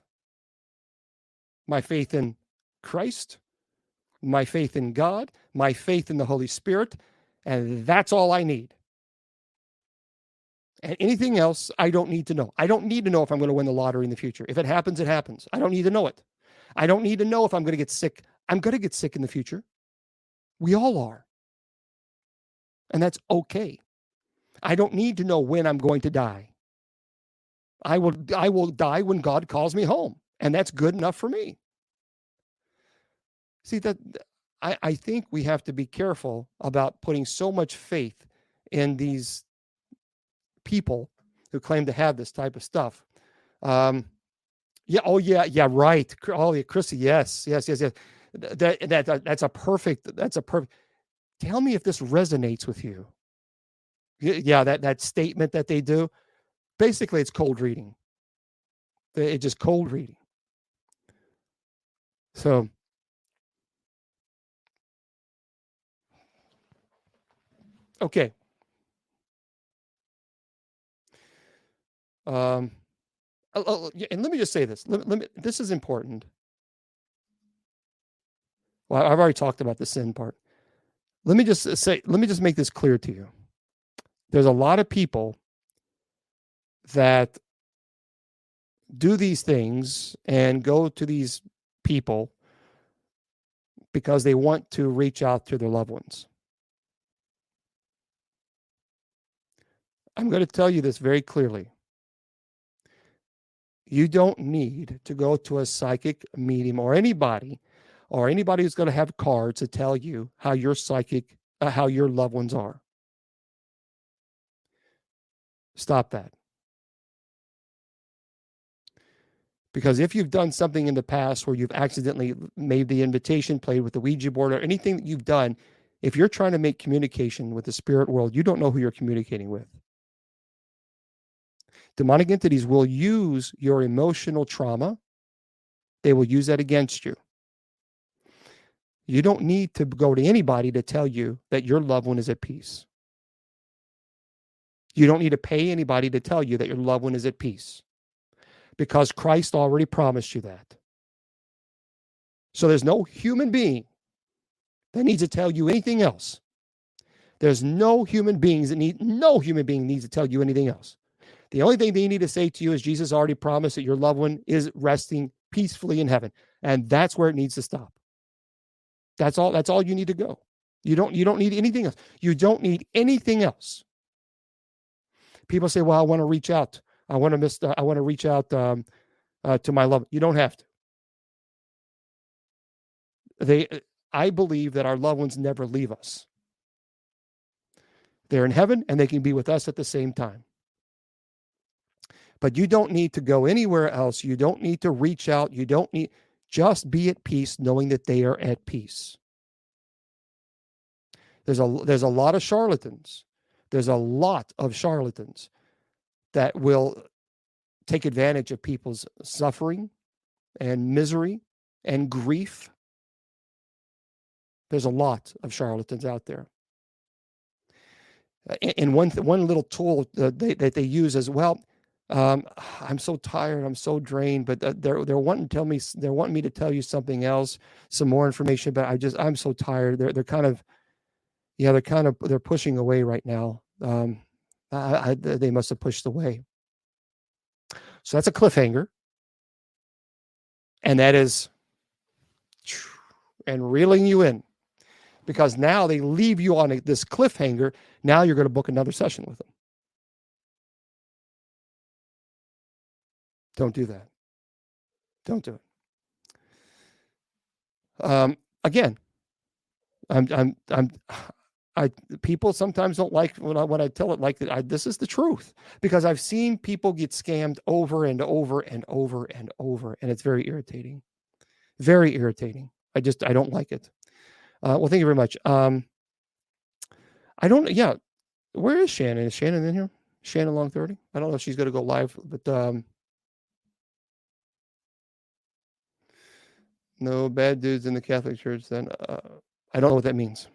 in Christ, my faith in God, my faith in the Holy Spirit, and that's all I need. And anything else, I don't need to know. I don't need to know if I'm going to win the lottery in the future. If it happens, it happens. I don't need to know it. I don't need to know if I'm going to get sick. I'm going to get sick in the future. We all are. And that's okay. I don't need to know when I'm going to die. I will die when God calls me home, and that's good enough for me. See, that I think we have to be careful about putting so much faith in these people who claim to have this type of stuff. Yeah. Oh, yeah. Right. Oh, yeah, Chrissy. Yes. That's a perfect. Tell me if this resonates with you. Yeah. That statement that they do. Basically, it's cold reading. It's just cold reading. So, okay. And let me just say this. This is important. Well, I've already talked about the sin part. Let me just make this clear to you. There's a lot of people that do these things and go to these people because they want to reach out to their loved ones. I'm going to tell you this very clearly. You don't need to go to a psychic medium or anybody who's going to have cards to tell you how your how your loved ones are. Stop that. Because if you've done something in the past where you've accidentally made the invitation, played with the Ouija board, or anything that you've done, if you're trying to make communication with the spirit world, you don't know who you're communicating with. Demonic entities will use your emotional trauma. They will use that against you. You don't need to go to anybody to tell you that your loved one is at peace. You don't need to pay anybody to tell you that your loved one is at peace, because Christ already promised you that. So there's no human being that needs to tell you anything else. There's no human being needs to tell you anything else. The only thing they need to say to you is Jesus already promised that your loved one is resting peacefully in heaven. And that's where it needs to stop. That's all you need to go. You don't need anything else. You don't need anything else. People say, well, I want to reach out. I want to reach out to my loved one. You don't have to. I believe that our loved ones never leave us. They're in heaven and they can be with us at the same time. But you don't need to go anywhere else. You don't need to reach out. Just be at peace knowing that they are at peace. There's a lot of charlatans. There's a lot of charlatans that will take advantage of people's suffering and misery and grief. There's a lot of charlatans out there. And one little tool that they use as well. I'm so tired. I'm so drained. But they're wanting me to tell you something else, some more information. But I'm so tired. They're pushing away right now. They must have pushed away. So that's a cliffhanger, and that is and reeling you in, because now they leave you on this cliffhanger. Now you're going to book another session with them. Don't do that. Don't do it. Again, people sometimes don't like when I tell it like that. This is the truth, because I've seen people get scammed over and over and over and over, and it's very irritating. Very irritating. I don't like it. Well, thank you very much. I don't. Yeah, where is Shannon? Is Shannon in here? Shannon Long 30. I don't know if she's going to go live, but no bad dudes in the Catholic Church. Then I don't know what that means.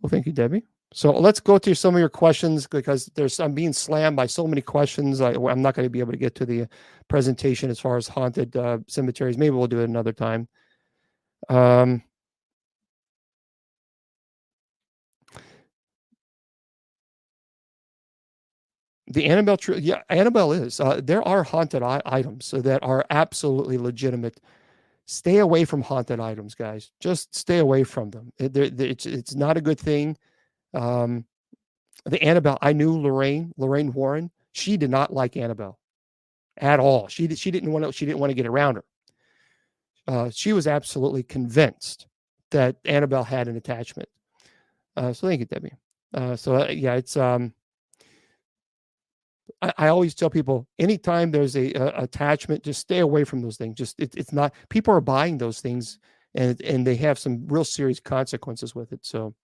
Well, thank you, Debbie. So let's go to some of your questions because I'm being slammed by so many questions. I'm not going to be able to get to the presentation as far as haunted cemeteries. Maybe we'll do it another time. The Annabelle, yeah, Annabelle is. There are haunted items that are absolutely legitimate. Stay away from haunted items, guys. Just stay away from them. It's not a good thing. The Annabelle, I knew Lorraine Warren. She did not like Annabelle at all. She didn't want to get around her. She was absolutely convinced that Annabelle had an attachment. So thank you, Debbie. Yeah, it's I always tell people anytime there's a attachment, just stay away from those things. Just it's not, people are buying those things and they have some real serious consequences with it. So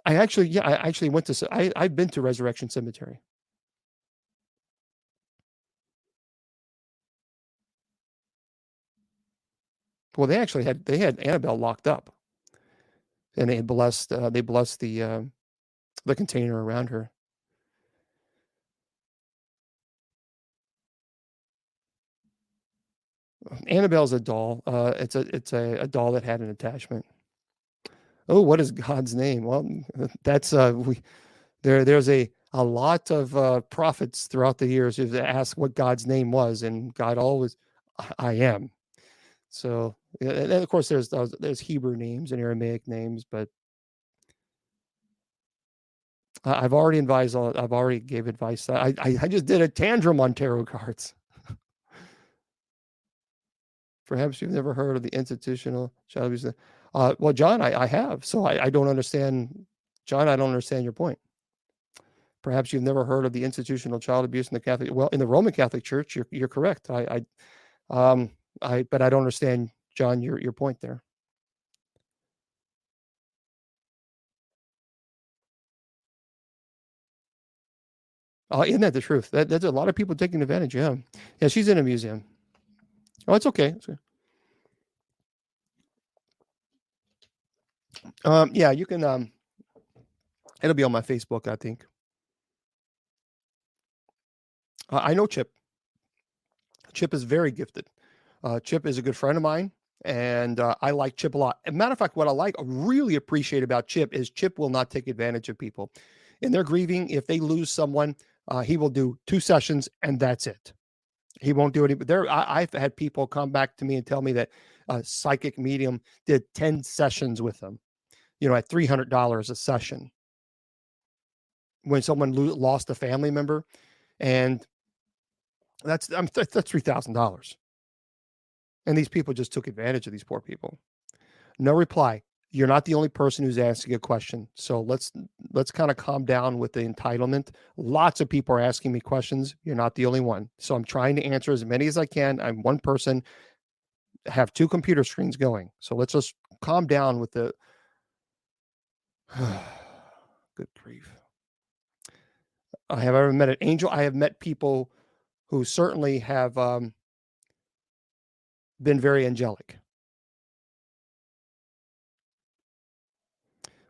I actually went to I've been to Resurrection Cemetery. Well, they had Annabelle locked up, and they blessed the container around her. Annabelle's a doll. It's a doll that had an attachment. Oh, what is God's name? Well, that's there's a lot of prophets throughout the years who've asked what God's name was, and God always, I am. So, and of course, there's Hebrew names and Aramaic names, but I've already advised. I've already gave advice. I just did a tantrum on tarot cards. Perhaps you've never heard of the institutional child abuse. Well, John, I have. So I don't understand, John. I don't understand your point. Perhaps you've never heard of the institutional child abuse in the Catholic. Well, in the Roman Catholic Church, you're correct. But I don't understand, John, your point there. Isn't that the truth? That's a lot of people taking advantage. Yeah, she's in a museum. Oh, it's okay. Yeah, you can. It'll be on my Facebook, I think. I know Chip. Chip is very gifted. Chip is a good friend of mine, and I like Chip a lot. As a matter of fact, what I really appreciate about Chip is Chip will not take advantage of people. In their grieving, if they lose someone, he will do 2 sessions and that's it. He won't do any. But I've had people come back to me and tell me that a psychic medium did 10 sessions with them, at $300 a session. When someone lost a family member, and that's $3,000. And these people just took advantage of these poor people. No reply. You're not the only person who's asking a question. So let's kind of calm down with the entitlement. Lots of people are asking me questions. You're not the only one. So I'm trying to answer as many as I can. I'm one person, have 2 computer screens going. So let's just calm down with the good grief. I have ever met an angel. I have met people who certainly have been very angelic.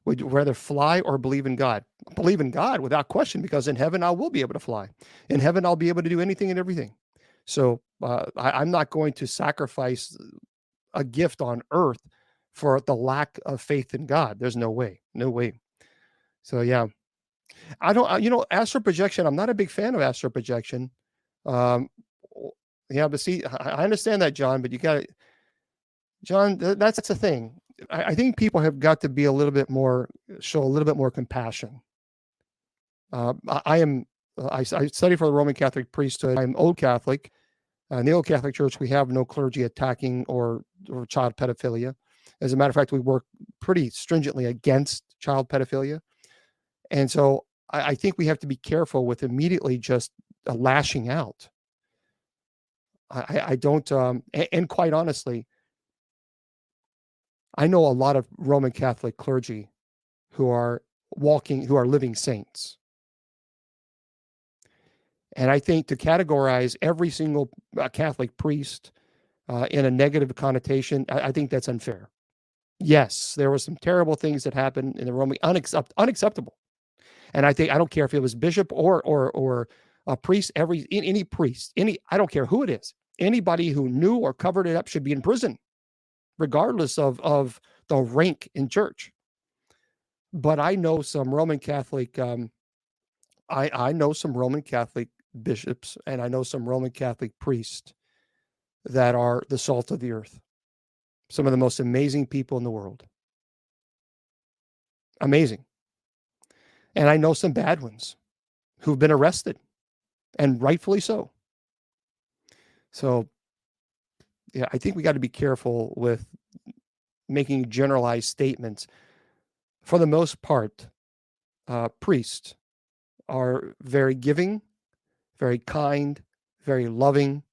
Would you rather fly or believe in God? Believe in God without question, because in heaven I will be able to fly. In heaven I'll be able to do anything and everything. So I'm not going to sacrifice a gift on earth for the lack of faith in God. There's no way. No way. So yeah, I don't. Astral projection. I'm not a big fan of astral projection. Yeah, but see, I understand that, John. But you got to, John. That's the thing. I think people have got to be show a little bit more compassion. I study for the Roman Catholic priesthood. I'm old Catholic. In the old Catholic Church, we have no clergy attacking or child pedophilia. As a matter of fact, we work pretty stringently against child pedophilia. And so I think we have to be careful with immediately just lashing out. I don't, and quite honestly, I know a lot of Roman Catholic clergy who are who are living saints. And I think to categorize every single Catholic priest in a negative connotation, I think that's unfair. Yes, there were some terrible things that happened in the Roman, unacceptable. And I don't care if it was bishop or a priest, any priest, I don't care who it is. Anybody who knew or covered it up should be in prison, regardless of the rank in church. But I know some Roman Catholic, I know some Roman Catholic bishops, and I know some Roman Catholic priests that are the salt of the earth. Some of the most amazing people in the world. Amazing. And I know some bad ones who've been arrested, and rightfully so. So, yeah, I think we got to be careful with making generalized statements. For the most part, priests are very giving, very kind, very loving,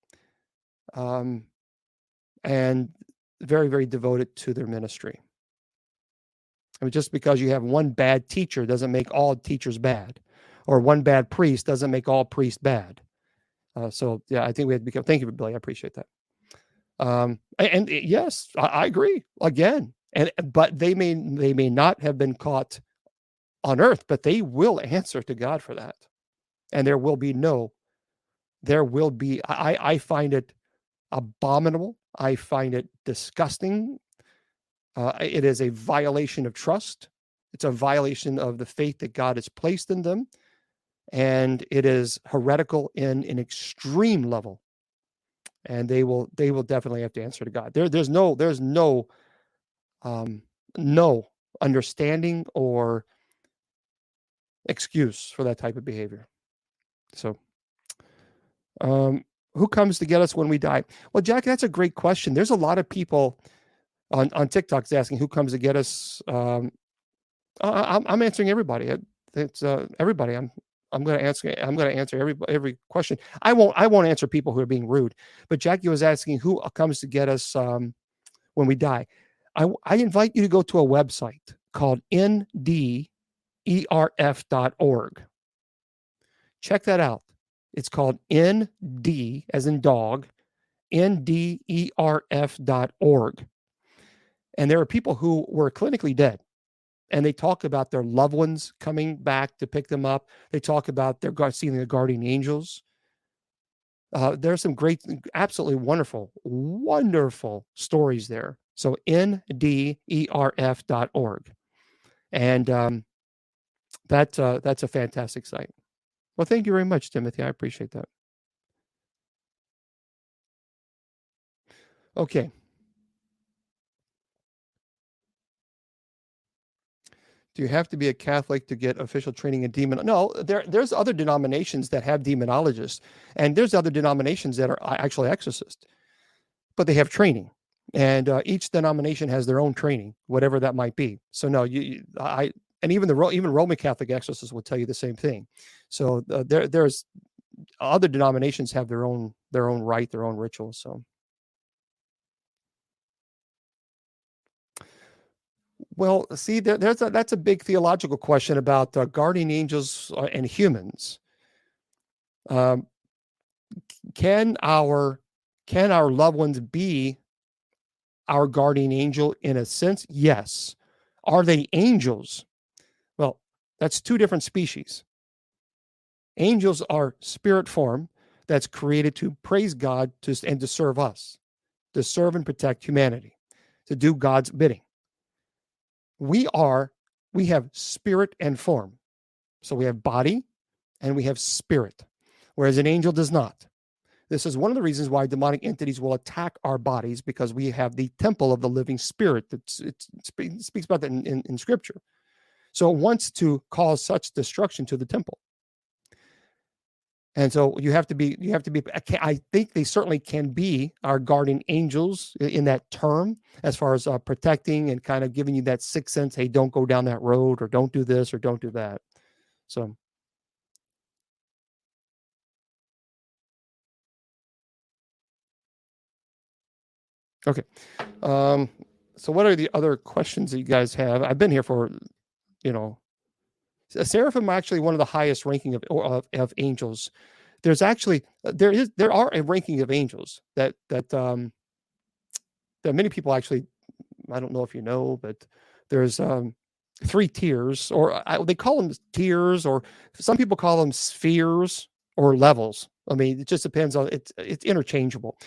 and very, very devoted to their ministry. I mean, just because you have one bad teacher doesn't make all teachers bad, or one bad priest doesn't make all priests bad. So, yeah, I think we have to be careful. Thank you, Billy. I appreciate that. And yes, I agree again. But they may not have been caught on earth, but they will answer to God for that. And there will be, I find it abominable. I find it disgusting. It is a violation of trust. It's a violation of the faith that God has placed in them. And it is heretical in an extreme level. And they will definitely have to answer to God. There's no understanding or excuse for that type of behavior. So, who comes to get us when we die? Well, Jack, that's a great question. There's a lot of people on TikTok asking who comes to get us. I'm answering everybody. It's everybody. I'm going to answer every question. I won't answer people who are being rude. But Jackie was asking who comes to get us when we die. I invite you to go to a website called nderf.org. Check that out. It's called ND as in dog, nderf.org. And there are people who were clinically dead. And they talk about their loved ones coming back to pick them up. They talk about seeing the guardian angels. There's some great, absolutely wonderful, wonderful stories there. So nderf.org. And that's a fantastic site. Well, thank you very much, Timothy. I appreciate that. Okay. Do you have to be a Catholic to get official training in demon? No, there's other denominations that have demonologists, and there's other denominations that are actually exorcists, but they have training, and each denomination has their own training, whatever that might be. So no, and even Roman Catholic exorcists will tell you the same thing. So there's other denominations have their own rite, their own rituals. So. Well, see, that's a big theological question about guardian angels and humans. Can our loved ones be our guardian angel in a sense? Yes. Are they angels? Well, that's two different species. Angels are spirit form that's created to praise God and to serve us, to serve and protect humanity, to do God's bidding. We have spirit and form. So we have body and we have spirit, whereas an angel does not. This is one of the reasons why demonic entities will attack our bodies, because we have the temple of the living spirit. It speaks about that in Scripture. So it wants to cause such destruction to the temple. And so you have to be, I think they certainly can be our guardian angels in that term, as far as protecting and kind of giving you that sixth sense. Hey, don't go down that road, or don't do this, or don't do that. So. Okay. So what are the other questions that you guys have? I've been here for, Seraphim are actually one of the highest ranking of angels. There's actually there are a ranking of angels that many people actually, I don't know if you know, but there's three tiers, or they call them tiers, or some people call them spheres or levels. I mean, it just depends on it's interchangeable.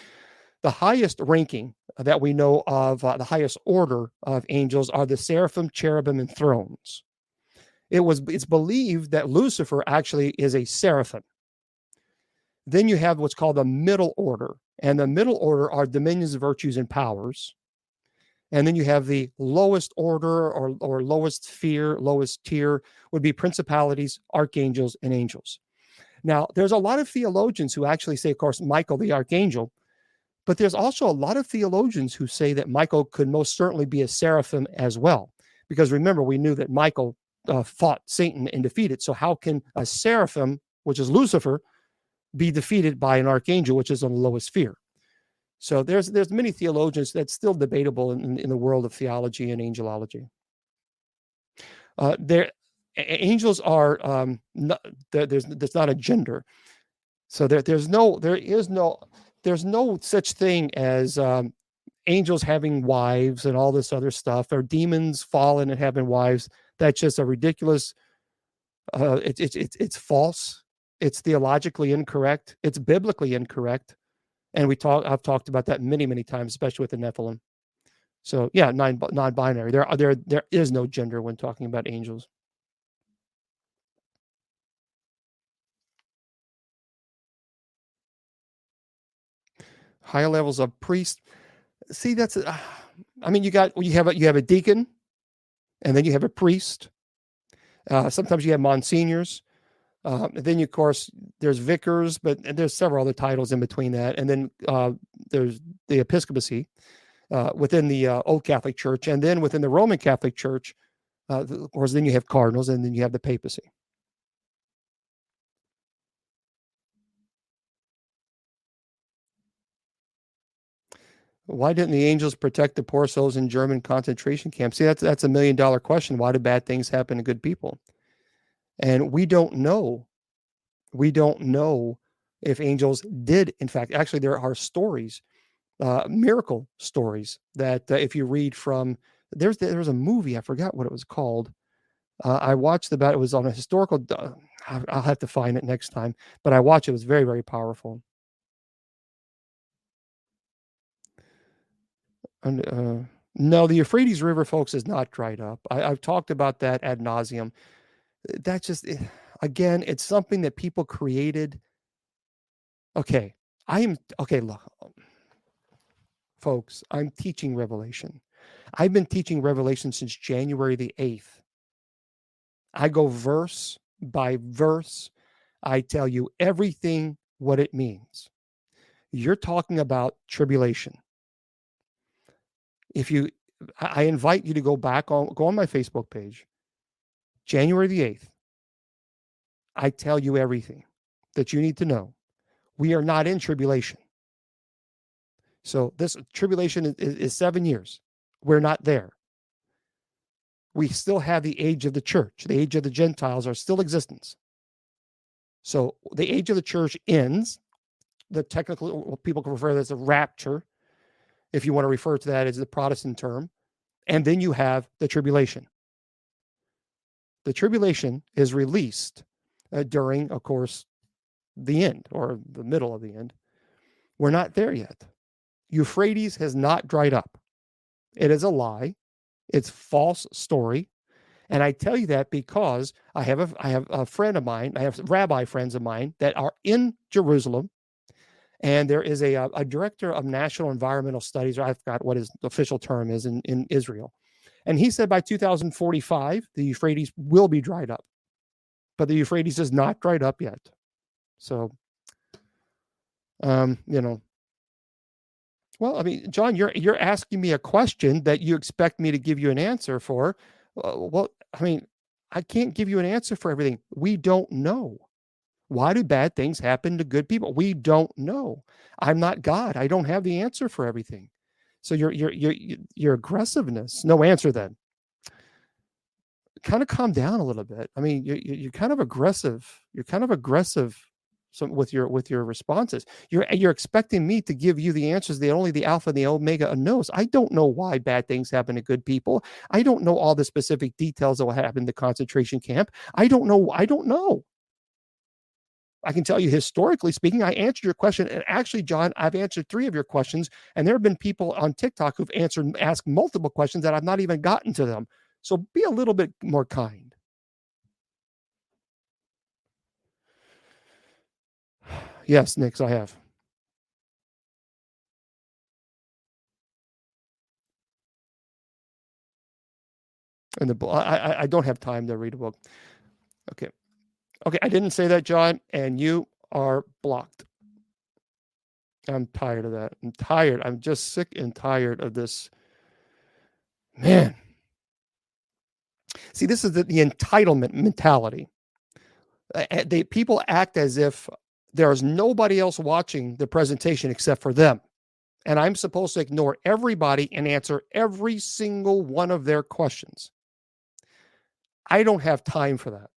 The highest ranking that we know of, the highest order of angels, are the seraphim, cherubim, and thrones. It's believed that Lucifer actually is a seraphim. Then you have what's called the middle order, and the middle order are dominions, virtues, and powers. And then you have the lowest order, or lowest sphere, lowest tier, would be principalities, archangels, and angels. Now, there's a lot of theologians who actually say, of course, Michael the archangel, but there's also a lot of theologians who say that Michael could most certainly be a seraphim as well. Because remember, we knew that Michael fought Satan and defeated. So how can a seraphim, which is Lucifer, be defeated by an archangel, which is on the lowest sphere? So there's many theologians that's still debatable in the world of theology and angelology. Angels are there's not a gender. So there's no such thing as angels having wives and all this other stuff, or demons fallen and having wives. That's just a ridiculous. It's false. It's theologically incorrect. It's biblically incorrect. And I've talked about that many times, especially with the Nephilim. So yeah, non-binary. There is no gender when talking about angels. Higher levels of priest. See, that's. I mean, you have a deacon, and then you have a priest. Sometimes you have monsignors. Then, of course, there's vicars, but there's several other titles in between that. And then there's the episcopacy within the Old Catholic Church. And then within the Roman Catholic Church, of course, then you have cardinals, and then you have the papacy. Why didn't the angels protect the poor souls in German concentration camps? See, that's $1 million question. Why do bad things happen to good people? And we don't know. We don't know if angels did, in fact. Actually, there are stories, miracle stories, that if you read from, there's a movie, I forgot what it was called. I watched about it. Was on a historical. I'll have to find it next time. But I watched it. It was very, very powerful. And no, the Euphrates River, folks, is not dried up. I've talked about that ad nauseum. That's just, again, it's something that people created. Okay, look, folks, I'm teaching Revelation. I've been teaching Revelation since January the 8th. I go verse by verse. I tell you everything what it means. You're talking about tribulation. I invite you to go on my Facebook page, January the 8th. I tell you everything that you need to know. We are not in tribulation. So this tribulation is 7 years. We're not there. We still have the age of the church. The age of the Gentiles are still existence. So the age of the church ends. The technical, people can refer to that as a rapture, if you want to refer to that as the Protestant term. And then you have the tribulation. The tribulation is released during, of course, the end, or the middle of the end. We're not there yet. Euphrates has not dried up. It is a lie. It's false story. And I tell you that because I have a friend of mine, I have rabbi friends of mine that are in Jerusalem. And there is a director of national environmental studies, or I forgot what his official term is in Israel. And he said by 2045, the Euphrates will be dried up. But the Euphrates is not dried up yet. So, well, I mean, John, you're asking me a question that you expect me to give you an answer for. Well, I mean, I can't give you an answer for everything. We don't know. Why do bad things happen to good people? We don't know. I'm not God. I don't have the answer for everything. So your aggressiveness, no answer then. kind of calm down a little bit. I mean, you're kind of aggressive. You're kind of aggressive with your responses. You're expecting me to give you the answers that only the Alpha and the Omega knows. I don't know why bad things happen to good people. I don't know all the specific details of what happened in the concentration camp. I don't know. I can tell you, historically speaking, I answered your question. And actually, John, I've answered 3 of your questions. And there have been people on TikTok who've asked multiple questions that I've not even gotten to them. So be a little bit more kind. Yes, Nix, I have. And I don't have time to read a book. Okay. Okay, I didn't say that, John, and you are blocked. I'm tired of that. I'm tired. I'm just sick and tired of this. Man. See, this is the entitlement mentality. People act as if there's nobody else watching the presentation except for them. And I'm supposed to ignore everybody and answer every single one of their questions. I don't have time for that.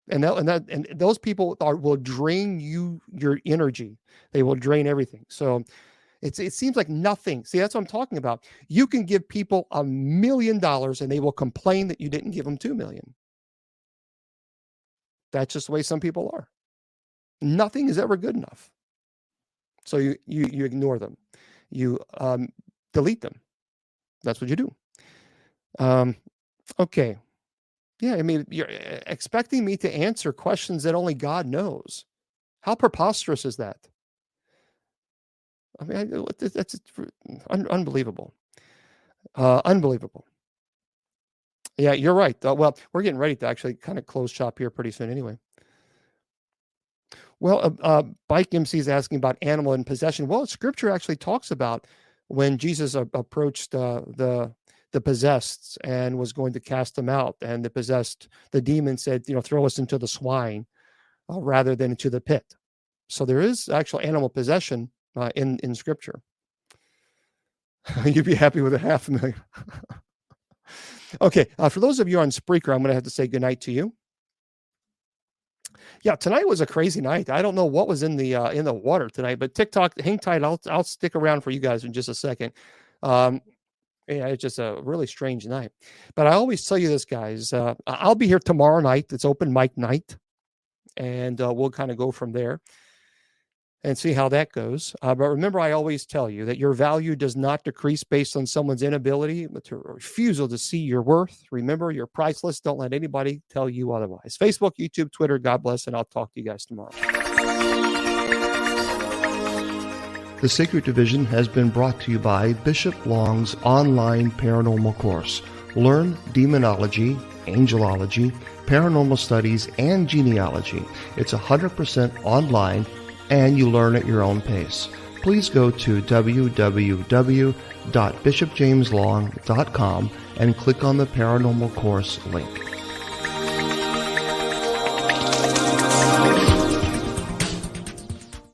And those people will drain your energy. They will drain everything. So it seems like nothing. See, that's what I'm talking about. You can give people $1 million and they will complain that you didn't give them $2 million. That's just the way some people are. Nothing is ever good enough. So you ignore them. You delete them. That's what you do. Okay. Yeah, I mean, you're expecting me to answer questions that only God knows. How preposterous is that? I mean, that's unbelievable. Unbelievable. Yeah, you're right. Well, we're getting ready to actually kind of close shop here pretty soon anyway. Well, Bike MC is asking about animal and possession. Well, Scripture actually talks about when Jesus approached the possessed and was going to cast them out, and the demon said, throw us into the swine rather than into the pit. So there is actual animal possession in Scripture. You'd be happy with $500,000. Okay, for those of you on Spreaker, I'm going to have to say goodnight to you. Yeah, tonight was a crazy night. I don't know what was in the water tonight, but TikTok, hang tight. I'll stick around for you guys in just a second. Yeah, it's just a really strange night. But I always tell you this, guys. I'll be here tomorrow night. It's open mic night. And we'll kind of go from there and see how that goes. But remember, I always tell you that your value does not decrease based on someone's inability, but to refusal to see your worth. Remember, you're priceless. Don't let anybody tell you otherwise. Facebook, YouTube, Twitter, God bless, and I'll talk to you guys tomorrow. The Sacred Division has been brought to you by Bishop Long's online paranormal course. Learn demonology, angelology, paranormal studies, and genealogy. It's 100% online, and you learn at your own pace. Please go to www.bishopjameslong.com and click on the paranormal course link.